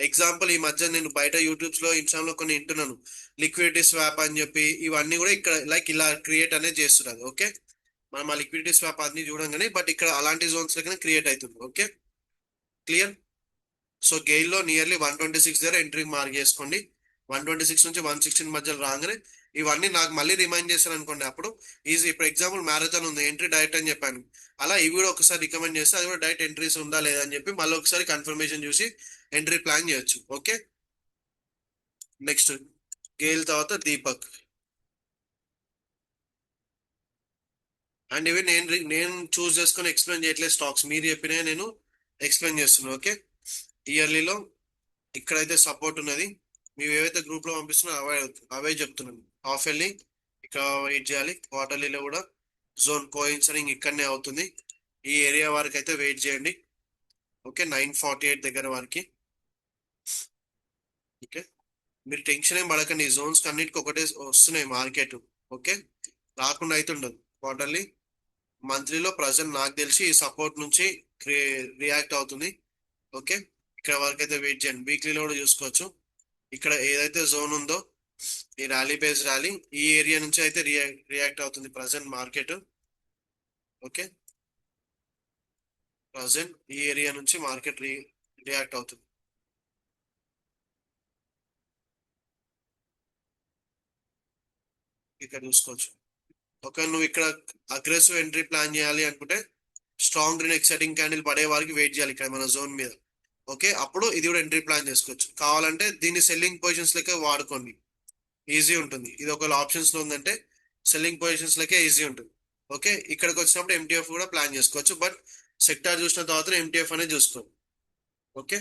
ఎగ్జాంపుల్, ఈ మధ్య నేను బయట యూట్యూబ్స్ లో ఇన్స్టాగ్రామ్ లో కొన్ని వింటున్నాను, లిక్విడిటీ స్వాప్ అని చెప్పి, ఇవన్నీ కూడా ఇక్కడ లైక్ ఇలా క్రియేట్ అనేది చేస్తున్నారు. ఓకే, మనం ఆ లిక్విడిటీ స్వాప్ అన్ని చూడంగానే, బట్ ఇక్కడ అలాంటి జోన్స్ లెక్కనే క్రియేట్ అవుతుంది. Okay, clear. సో గెయిల్ లో నియర్లీ 126 దగ్గర ఎంట్రీ మార్క్ చేసుకోండి. 126 నుంచి 116 మధ్యలో రాగానే ఇవన్నీ నాకు మళ్ళీ రిమైండ్ చేశాను అనుకోండి, అప్పుడు ఈజీ. ఇప్పుడు ఎగ్జాంపుల్ మ్యారథాన్ ఉంది, ఎంట్రీ డైరెక్ట్ అని చెప్పాను, అలా ఇవి కూడా ఒకసారి రికమెండ్ చేస్తే అది కూడా డైరెక్ట్ ఎంట్రీస్ ఉందా లేదా అని చెప్పి మళ్ళీ ఒకసారి కన్ఫర్మేషన్ చూసి ఎంట్రీ ప్లాన్ చేయొచ్చు. ఓకే, నెక్స్ట్ గెయిల్ తర్వాత దీపక్. అండ్ ఇవి నేను చూస్ చేసుకొని ఎక్స్ప్లెయిన్ చేయట్లేదు స్టాక్స్, మీరు చెప్పినా నేను ఎక్స్ప్లెయిన్ చేస్తున్నాను. ఓకే, ఇయర్లీలో ఇక్కడైతే సపోర్ట్ ఉన్నది, మీరు ఏవైతే గ్రూప్ లో పంపిస్తున్నారో అవే చెప్తున్నాను. హాఫ్ ఇయర్లీ ఇక్కడ వెయిట్ చేయాలి, క్వార్టర్లీలో కూడా జోన్ కోయిన్సరింగ్ ఇక్కడనే అవుతుంది, ఈ ఏరియా వరకు అయితే వెయిట్ చేయండి. ఓకే, 948 దగ్గర వరకు. ఓకే, మీరు టెన్షన్ ఏం పడకండి, ఈ జోన్స్ అన్నిటికీ ఒకటే వస్తున్నాయి మార్కెట్. ఓకే, రాకుండా అయితే ఉండదు. క్వార్టర్లీ, మంత్లీలో ప్రజెంట్ నాకు తెలిసి ఈ సపోర్ట్ నుంచి రియాక్ట్ అవుతుంది. ఓకే, ఇక్కడ వరకు అయితే వెయిట్ చేయండి. వీక్లీలో కూడా చూసుకోవచ్చు, ఇక్కడ ఏదైతే జోన్ ఉందో ఈ ర్యాలీ బేస్ ర్యాలీ, ఈ ఏరియా నుంచి అయితే రియాక్ట్ అవుతుంది ప్రజెంట్ మార్కెట్. ఓకే, ప్రజెంట్ ఈ ఏరియా నుంచి మార్కెట్ రియాక్ట్ అవుతుంది. ఇక్కడ చూసుకోవచ్చు. ఒక నువ్వు ఇక్కడ అగ్రెసివ్ ఎంట్రీ ప్లాన్ చేయాలి అనుకుంటే స్ట్రాంగ్ గ్రీన్ ఎక్సైటింగ్ క్యాండిల్ పడే వారికి వెయిట్ చేయాలి ఇక్కడ మన జోన్ మీద. ఓకే, అప్పుడు ఇది కూడా ఎంట్రీ ప్లాన్ చేసుకోవచ్చు. కావాలంటే దీన్ని సెల్లింగ్ పొజిషన్స్ లెక్క వాడుకోండి, ఈజీ ఉంటుంది. ఇది ఒకవేళ ఆప్షన్స్ లో ఉందంటే సెల్లింగ్ పొజిషన్స్ లకే ఈజీ ఉంటుంది. ఓకే, ఇక్కడికి వచ్చినప్పుడు ఎంటీఎఫ్ కూడా ప్లాన్ చేసుకోవచ్చు, బట్ సెక్టార్ చూసిన తర్వాత ఎంటీఎఫ్ అనేది చూసుకోండి. ఓకే,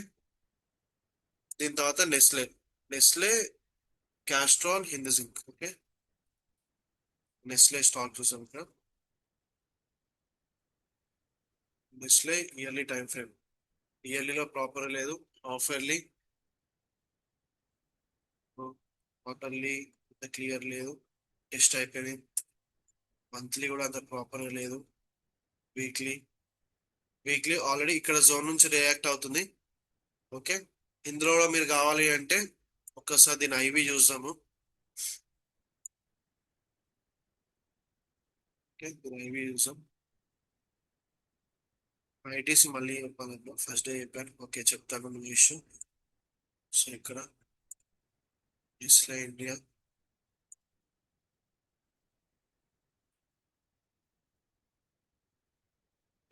దీని తర్వాత Nestle. Nestle, Castrol, Hindzinc. Okay, Nestle stock చూసాం ఇక్కడ. నెస్లే ఇయర్లీ టైం ఫ్రేమ్, ఇయర్లీలో ప్రాపర్ లేదు, హాఫ్ ఇయర్లీ, క్వార్టర్లీ క్లియర్ లేదు, టెస్ట్ అయిపోయింది. మంత్లీ కూడా అంత ప్రాపర్ గా లేదు. వీక్లీ వీక్లీ ఆల్రెడీ ఇక్కడ జోన్ నుంచి రియాక్ట్ అవుతుంది. ఓకే, ఇందులో కూడా మీరు కావాలి అంటే ఒక్కసారి దీని ఐవి చూద్దాము. ఓకే, దీని ఐవి చూద్దాం. ఐటీసీ మళ్ళీ చెప్పాలంటే ఫస్ట్ డే చెప్పాను. ఓకే, చెప్తాను మీ ఇష్యూ. సో ఇక్కడ Nestle India,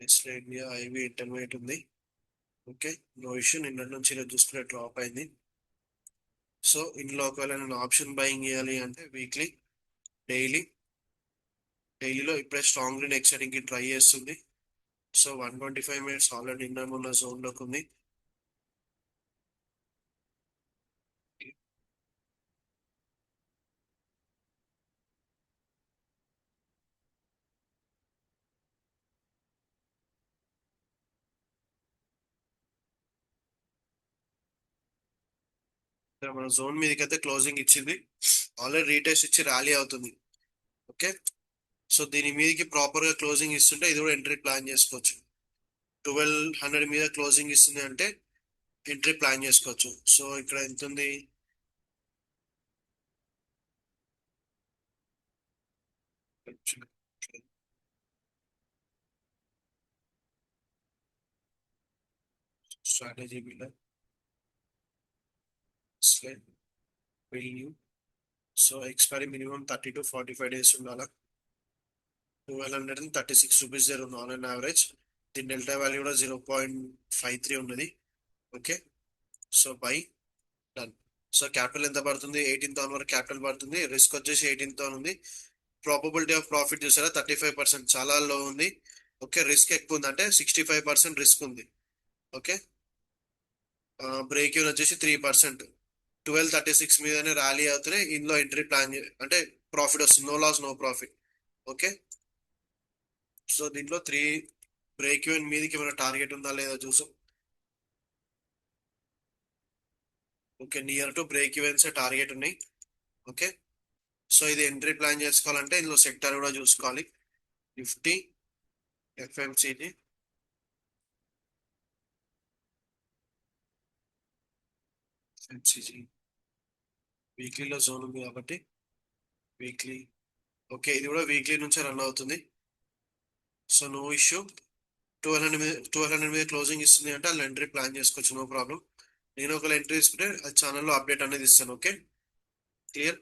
Nestle India IV intermediate ఉంది. Okay, no issue. నిన్న నుంచి ఇలా చూసుకునే డ్రాప్ అయింది. సో ఇందులో ఒకవేళ నేను ఆప్షన్ బయింగ్ చేయాలి అంటే వీక్లీ, డైలీ, డైలీలో ఇప్పుడే స్ట్రాంగ్లీ నెక్స్ట్ సెట్టింగ్ కి ట్రై చేస్తుంది. సో 125 మినిట్స్ ఆల్రెడీ నిన్న మొన్న జోన్ లోకి ఉంది. ఇక్కడ మన జోన్ మీదకి అయితే క్లోజింగ్ ఇచ్చింది. ఆల్రెడీ రీటెస్ట్ ఇచ్చి ర్యాలీ అవుతుంది. ఓకే, సో దీని మీదకి ప్రాపర్ గా క్లోజింగ్ ఇస్తుంటే ఇది కూడా ఎంట్రీ ప్లాన్ చేసుకోవచ్చు. 1200 మీద క్లోజింగ్ ఇస్తుంది అంటే ఎంట్రీ ప్లాన్ చేసుకోవచ్చు. సో ఇక్కడ ఎంత ఉంది? Strategy builder slide value. So expiry minimum 30 to 45 days ఉండాలి. 1236 రూపీస్ దగ్గర ఉంది ఆన్ అండ్ యావరేజ్. దీని డెల్టా వాల్యూ కూడా 0.53 ఉన్నది. Okay, so by, done. So capital ఎంత పడుతుంది? 18,000 వరకు క్యాపిటల్ పడుతుంది. రిస్క్ వచ్చేసి 18,000 ఉంది. ప్రాబబిలిటీ ఆఫ్ ప్రాఫిట్ చూసారా? 35%, చాలా లో ఉంది. ఓకే, రిస్క్ ఎక్కువ ఉంది అంటే 65% రిస్క్ ఉంది. ఓకే, బ్రేక్ ఈవెన్ వచ్చేసి 3%. 1236 మీదనే ర్యాలీ అవుతూనే ఇందులో ఎంట్రీ ప్లాన్ అంటే ప్రాఫిట్ వస్తుంది. No loss no profit. Okay, so దీంట్లో బ్రేక్ ఈవెన్ మీదకి ఏమైనా టార్గెట్ ఉందా లేదా చూసాం. Okay, near to break evens target ఉన్నాయి. ఓకే, సో ఇది ఎంట్రీ ప్లాన్ చేసుకోవాలంటే ఇందులో సెక్టర్ కూడా చూసుకోవాలి. నిఫ్టీ, ఎఫ్ఎంసీజీ, ఎఫ్ఎంసీజీ వీక్లీలో జోన్ ఉంది కాబట్టి వీక్లీ. ఓకే, ఇది కూడా వీక్లీ నుంచే రన్ అవుతుంది. So no issue. 1200 మీద క్లోజింగ్ ఇస్తుంది అంటే అలా ఎంట్రీ ప్లాన్ చేసుకోవచ్చు, నో ప్రాబ్లం. నేను ఒకవేళ ఎంట్రీ ఇస్తుంటే అది ఛానల్లో అప్డేట్ అనేది ఇస్తాను. Okay, clear.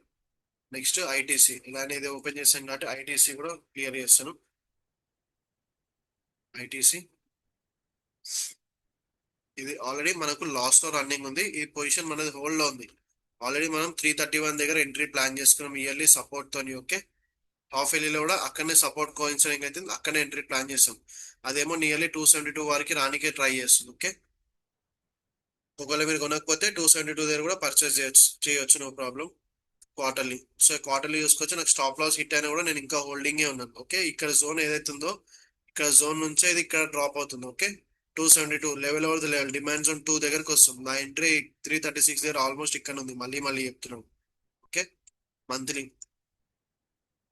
నెక్స్ట్ ఐటీసీ, ఇలా అనేది ఓపెన్ చేస్తాను కాబట్టి ఐటీసీ కూడా క్లియర్ చేస్తాను. ఐటీసీ ఇది ఆల్రెడీ మనకు లాస్ లో రన్నింగ్ ఉంది. ఈ పొజిషన్ మనది హోల్డ్ లో ఉంది. ఆల్రెడీ మనం 331 దగ్గర ఎంట్రీ ప్లాన్ చేసుకున్నాం ఇయర్లీ సపోర్ట్ తోని. ఓకే, హాఫ్ ఇయర్లీలో కూడా అక్కడనే సపోర్ట్ కోయిన్సిడింగ్ అయితే అక్కడనే ఎంట్రీ ప్లాన్ చేస్తాం. అదేమో నియర్లీ 272 వరకు రానికే ట్రై చేస్తుంది. ఓకే, ఒకవేళ మీరు కొనకపోతే 272 దగ్గర కూడా పర్చేస్ చేయొచ్చు, no problem. Quarterly, so quarterly చూసుకోవచ్చు. నాకు స్టాప్ లాస్ హిట్ అయినా కూడా నేను ఇంకా హోల్డింగే ఉన్నాను. ఓకే, ఇక్కడ జోన్ ఏదైతే ఉందో ఇక్కడ జోన్ నుంచే ఇది ఇక్కడ డ్రాప్ అవుతుంది. Okay, 272 level over the level, demand zone 2 దగ్గరకు వస్తుంది. నా ఎంట్రీ 336 దగ్గర ఆల్మోస్ట్ ఇక్కడ ఉంది. మళ్ళీ మళ్ళీ చెప్తున్నాను. ఓకే, మంత్లీ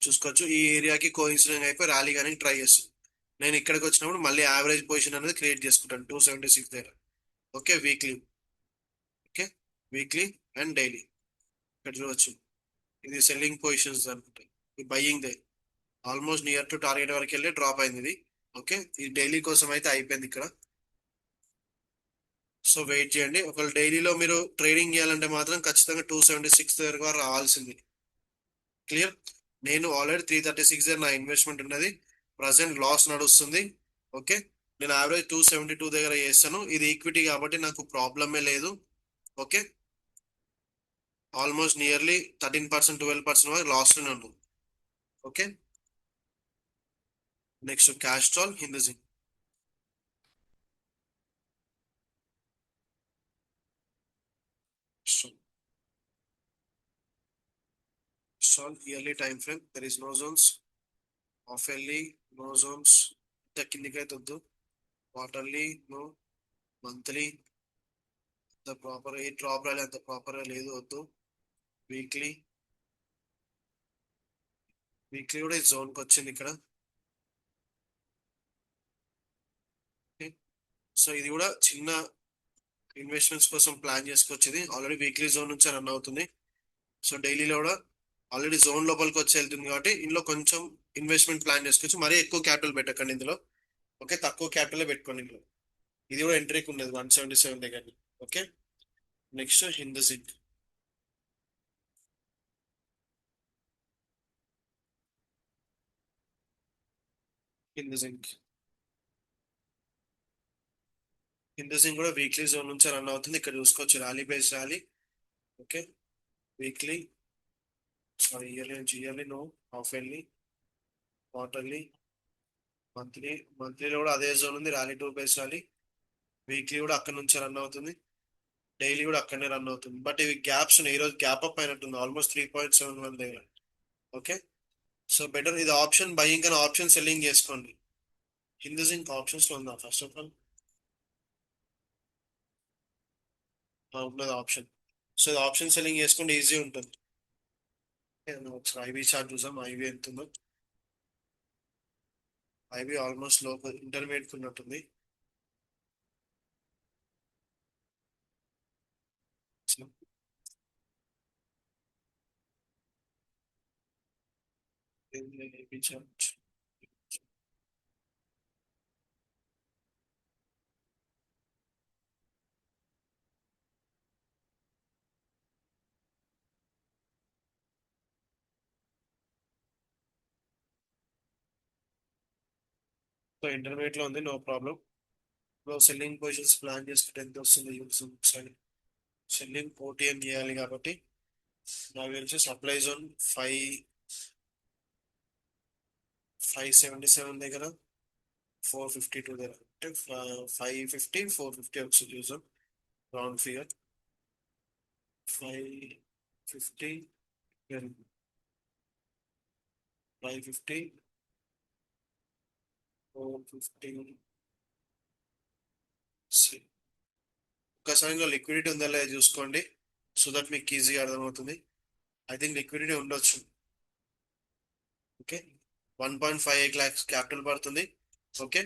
చూసుకోవచ్చు. ఈ ఏరియాకి కోఇన్సిడెంట్ అయిపోయి ర్యాలీ కానీ ట్రై చేస్తుంది. నేను ఇక్కడికి వచ్చినప్పుడు మళ్ళీ యావరేజ్ పొజిషన్ అనేది క్రియేట్ చేసుకుంటాను 276 దగ్గర. Okay, weekly. Okay, weekly and daily ఇక్కడ చూడవచ్చు. ఇది సెల్లింగ్ పొజిషన్స్ అనుకుంటా, ఇది buying they. Almost near to target వరకు వెళ్ళి డ్రాప్ అయింది ఇది. ఓకే, ఈ డైలీ కోసం అయితే అయిపోయింది ఇక్కడ. సో వెయిట్ చేయండి. ఒకవేళ డైలీలో మీరు ట్రేడింగ్ చేయాలంటే మాత్రం ఖచ్చితంగా 276 దగ్గర రావాల్సింది. క్లియర్. నేను ఆల్రెడీ 336 దగ్గర నా ఇన్వెస్ట్మెంట్ ఉన్నది. ప్రజెంట్ లాస్ నడుస్తుంది. ఓకే, నేను యావరేజ్ 272 దగ్గర చేస్తాను. ఇది ఈక్విటీ కాబట్టి నాకు ప్రాబ్లమే లేదు. ఓకే, ఆల్మోస్ట్ నియర్లీ 13%, 12% వరకు లాస్ లోనే ఉంటుంది. Okay, next Castrol, Hindzinc. Strong yearly time frame. There is no zones. Half yearly, no zones. ఇంత కిందికి అయితే వద్దు. Quarterly no. మంత్లీ అంత ప్రాపర్ ఏ డ్రాప్ రాలే, అంత ప్రాపర్ గా లేదు, వద్దు. వీక్లీ వీక్లీ కూడా ఈ జోన్ కి వచ్చింది ఇక్కడ. సో ఇది కూడా చిన్న ఇన్వెస్ట్మెంట్స్ కోసం ప్లాన్ చేసుకోవచ్చేది. ఆల్రెడీ వీక్లీ జోన్ నుంచి రన్ అవుతుంది. సో డైలీలో కూడా ఆల్రెడీ జోన్ లోపలికి వచ్చి వెళ్తుంది కాబట్టి ఇందులో కొంచెం ఇన్వెస్ట్మెంట్ ప్లాన్ చేసుకోవచ్చు. మరీ ఎక్కువ క్యాపిటల్ పెట్టకండి ఇందులో. ఓకే, తక్కువ క్యాపిటల్ పెట్టుకోండి ఇందులో. ఇది కూడా ఎంట్రీకి ఉండదు 177 దగ్గర. Okay, next హిందూజింక్. హిందూజింక్ హిందూజింక్ కూడా వీక్లీ జోన్ నుంచి రన్ అవుతుంది. ఇక్కడ చూసుకోవచ్చు rally base rally. Okay, weekly, sorry yearly నుంచి yearly no, half yearly, quarterly, monthly. మంత్లీలో కూడా అదే జోన్ ఉంది, rally to base rally. Weekly కూడా అక్కడ నుంచి రన్ అవుతుంది. డైలీ కూడా అక్కడనే రన్ అవుతుంది. బట్ ఇవి గ్యాప్స్ ఉన్నాయి. ఈ రోజు గ్యాప్ అప్ అయినట్టుంది ఆల్మోస్ట్ 3.71 దగ్గర. ఓకే, సో బెటర్ ఇది ఆప్షన్ బయింగ్ కానీ ఆప్షన్ సెల్లింగ్ చేసుకోండి. హిందూజింక్ ఆప్షన్స్ లో ఉందా ఫస్ట్ ఆఫ్ ఆల్? ఉన్నది ఆప్షన్. సో ఇది ఆప్షన్ సెల్లింగ్ చేసుకుంటే ఈజీ ఉంటుంది. ఒకసారి ఐబీ చార్ట్ చూసాం, ఐబీ ఎంత ఉందో. ఐబీ ఆల్మోస్ట్ లోపల ఇంటర్మీడియట్ ఉన్నట్టుంది. ఐబీ చార్ట్, సో ఇంటర్మీడియట్ లో ఉంది, no problem. Selling positions plan చేసుకుంటే ఎంత వస్తుంది చూసాం ఒకసారి. సెల్లింగ్ ఓటీఎం చేయాలి కాబట్టి నాకు తెలిసి సప్లై జోన్ 577 దగ్గర, 452 దగ్గర, అంటే 550 450 ఒకసారి చూసాం. Round figure 550, 550, 450. ఒక్కసారి ఇందులో లిక్విడిటీ ఉందా లేదా చూసుకోండి, సో దట్ మీకు ఈజీగా అర్థమవుతుంది. ఐ థింక్ లిక్విడిటీ ఉండొచ్చు. ఓకే, 1.58 lakhs క్యాపిటల్ పడుతుంది. ఓకే,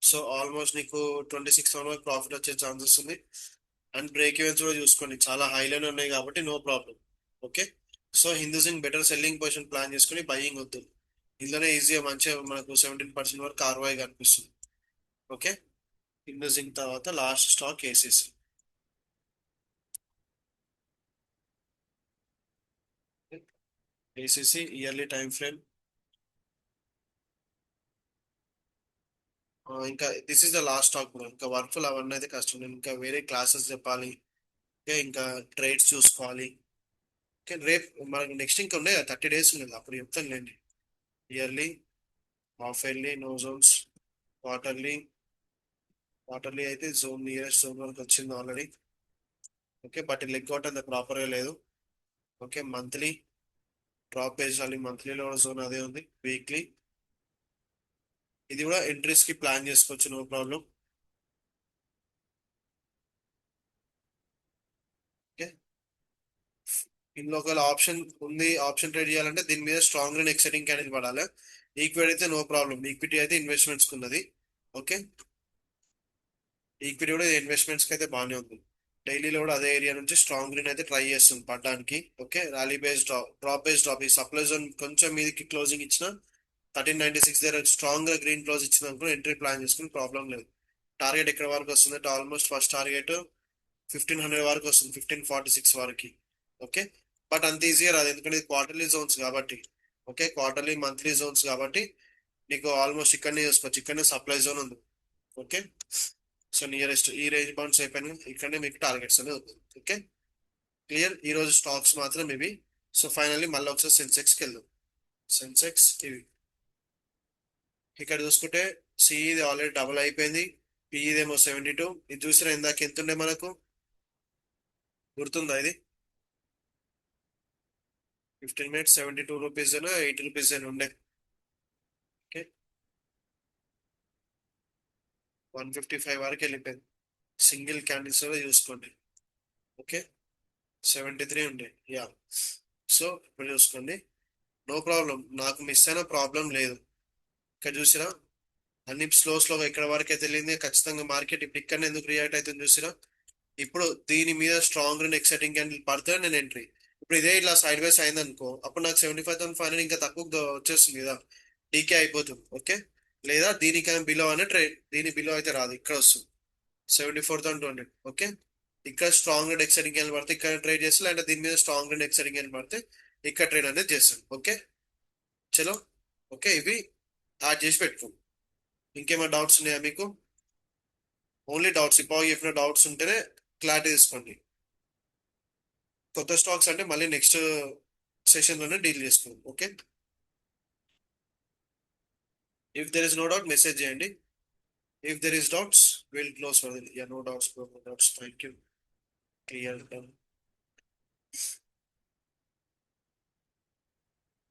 సో ఆల్మోస్ట్ నీకు 26,000 వరకు ప్రాఫిట్ వచ్చే ఛాన్సెస్ ఉంది. అండ్ బ్రేక్ ఈవెన్స్ కూడా చూసుకోండి, చాలా హైలోనే ఉన్నాయి కాబట్టి no problem. Okay, so Hindzinc better selling position plan చేసుకుని బయింగ్ వద్దు. ఇందులోనే ఈజీగా మంచిగా మనకు 17% వరకు ఆర్ఓఐ కనిపిస్తుంది. ఓకే, హిందూజింగ్ తర్వాత last stock ACC. ACC yearly time frame. ఇంకా this is the last stock bro. ఇంకా వర్క్ఫుల్ అవన్నీ అయితే కష్టం, నేను ఇంకా వేరే క్లాసెస్ చెప్పాలి. ఓకే, ఇంకా ట్రేడ్స్ చూసుకోవాలి. ఓకే, రేపు మనకి నెక్స్ట్ ఇంకా ఉన్నాయి 30 days ఉంది, అప్పుడు చెప్తాను లేండి. Yearly, half yearly, no zones. Quarterly, quarterly అయితే జోన్ నియరెస్ట్ జోన్ వరకు వచ్చింది already. Okay, but leg out అంత ప్రాపర్గా లేదు. ఓకే, మంత్లీ డ్రాప్ వేసాలి, మంత్లీలో జోన్ అదే ఉంది. వీక్లీ ఇది కూడా ఎంట్రీస్ కి ప్లాన్ చేసుకోవచ్చు, నో ప్రాబ్లం. ఓకే, ఇందులో ఒకవేళ ఆప్షన్ ఉంది, ఆప్షన్ ట్రేడ్ చేయాలంటే దీని మీద స్ట్రాంగ్ అండ్ ఎక్సైటింగ్ క్యాండిల్ పడాలి. ఈక్విటీ అయితే నో ప్రాబ్లం, ఈక్విటీ అయితే ఇన్వెస్ట్మెంట్స్ ఉన్నది. ఓకే, ఈక్విటీ కూడా ఇన్వెస్ట్మెంట్స్ కి అయితే బాగానే ఉంది. డైలీలో కూడా అదే ఏరియా నుంచి స్ట్రాంగ్ గ్రీన్ అయితే ట్రై చేస్తుంది పడడానికి. Okay, rally based drop, drop based drop. ఈ సప్లై జోన్ కొంచెం మీదకి క్లోజింగ్ ఇచ్చిన 1396 దగ్గర స్ట్రాంగ్ గా గ్రీన్ క్లోజ్ ఇచ్చింది అనుకో ఎంట్రీ ప్లాన్ చేసుకుని ప్రాబ్లం లేదు. టార్గెట్ ఎక్కడ వరకు వస్తుంది అంటే ఆల్మోస్ట్ ఫస్ట్ టార్గెట్ 1500 వరకు వస్తుంది, 1546 వరకు. ఓకే, బట్ అంత ఈజీగా రాదు ఎందుకంటే ఇది క్వార్టర్లీ జోన్స్ కాబట్టి. ఓకే, క్వార్టర్లీ మంత్లీ జోన్స్ కాబట్టి నీకు ఆల్మోస్ట్ ఇక్కడనే చూసుకోవచ్చు, ఇక్కడనే సప్లై జోన్ ఉంది. ఓకే, సో నియరెస్ట్ ఈ రేంజ్ బౌండ్స్ అయిపోయినా ఇక్కడనే మీకు టార్గెట్స్ అనేది ఉంది. Okay, clear. ఈ రోజు స్టాక్స్ మాత్రం ఇవి. సో ఫైనల్లీ మళ్ళీ ఒకసారి సెన్సెక్స్కి వెళ్దాం. సెన్సెక్స్ ఇవి ఇక్కడ చూసుకుంటే సిఈది ఆల్రెడీ డబుల్ అయిపోయింది, పిఈదేమో 72. ఇది చూసిన ఇందాక ఎంత ఉండే మనకు గుర్తుందా? ఇది 15 minutes 72 రూపీస్ 80 రూపీస్ ఉండే. ఓకే, 155 వరకు వెళ్ళిపోయింది. సింగిల్ క్యాండిల్స్ కూడా చూసుకోండి. ఓకే, 73 ఉండే. యా, సో ఇప్పుడు చూసుకోండి నో ప్రాబ్లం, నాకు మిస్ అయిన ప్రాబ్లం లేదు. ఇక్కడ చూసిరా, అన్ని స్లోగా ఇక్కడ వరకు అయితే వెళ్ళింది. ఖచ్చితంగా మార్కెట్ ఇప్పుడు ఇక్కడ ఎందుకు రియాక్ట్ అవుతుంది చూసిరా. ఇప్పుడు దీని మీద స్ట్రాంగ్ అండ్ ఎక్సైటింగ్ క్యాండిల్ పడితే నేను ఎంట్రీ. ఇప్పుడు ఇదే ఇట్లా సైడ్ వైస్ అయింది అనుకో, అప్పుడు నాకు 75,500 ఇంకా తక్కువ వచ్చేస్తుంది కదా, డీకే అయిపోతుంది. ఓకే, లేదా దీనికైనా బిలో అనే ట్రేడ్, దీని బిలో అయితే రాదు, ఇక్కడ వస్తుంది 74,200. ఓకే, ఇక్కడ స్ట్రాంగ్ అండ్ ఎక్సైటింగ్ క్యాండిల్ పడితే ఇక్కడ ట్రేడ్ చేస్తాను, అంటే దీని మీద స్ట్రాంగ్ అండ్ ఎక్సైటింగ్ క్యాండిల్ పడితే ఇక్కడ ట్రేడ్ అనేది చేస్తాను. ఓకే, చలో. ఓకే, ఇవి యాడ్ చేసి పెట్టుకో. ఇంకేమైనా డౌట్స్ ఉన్నాయా మీకు? ఓన్లీ డౌట్స్, ఇప్పుడు చెప్పిన డౌట్స్ ఉంటేనే క్లారిటీ తీసుకోండి. కొత్త స్టాక్స్ అంటే మళ్ళీ నెక్స్ట్ సెషన్ లోనే డీల్ చేసుకుందాం. Okay, if there is no doubt message చేయండి. If there is doubts will close for ya. No doubts bro, no doubts, thank you. Clear done.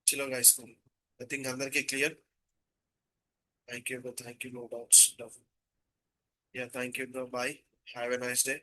చలో గైస్, ఐ థింక్ అందరికీ clear. Thank you bro, thank you, no doubts. Yeah, thank you bro, bye, have a nice day.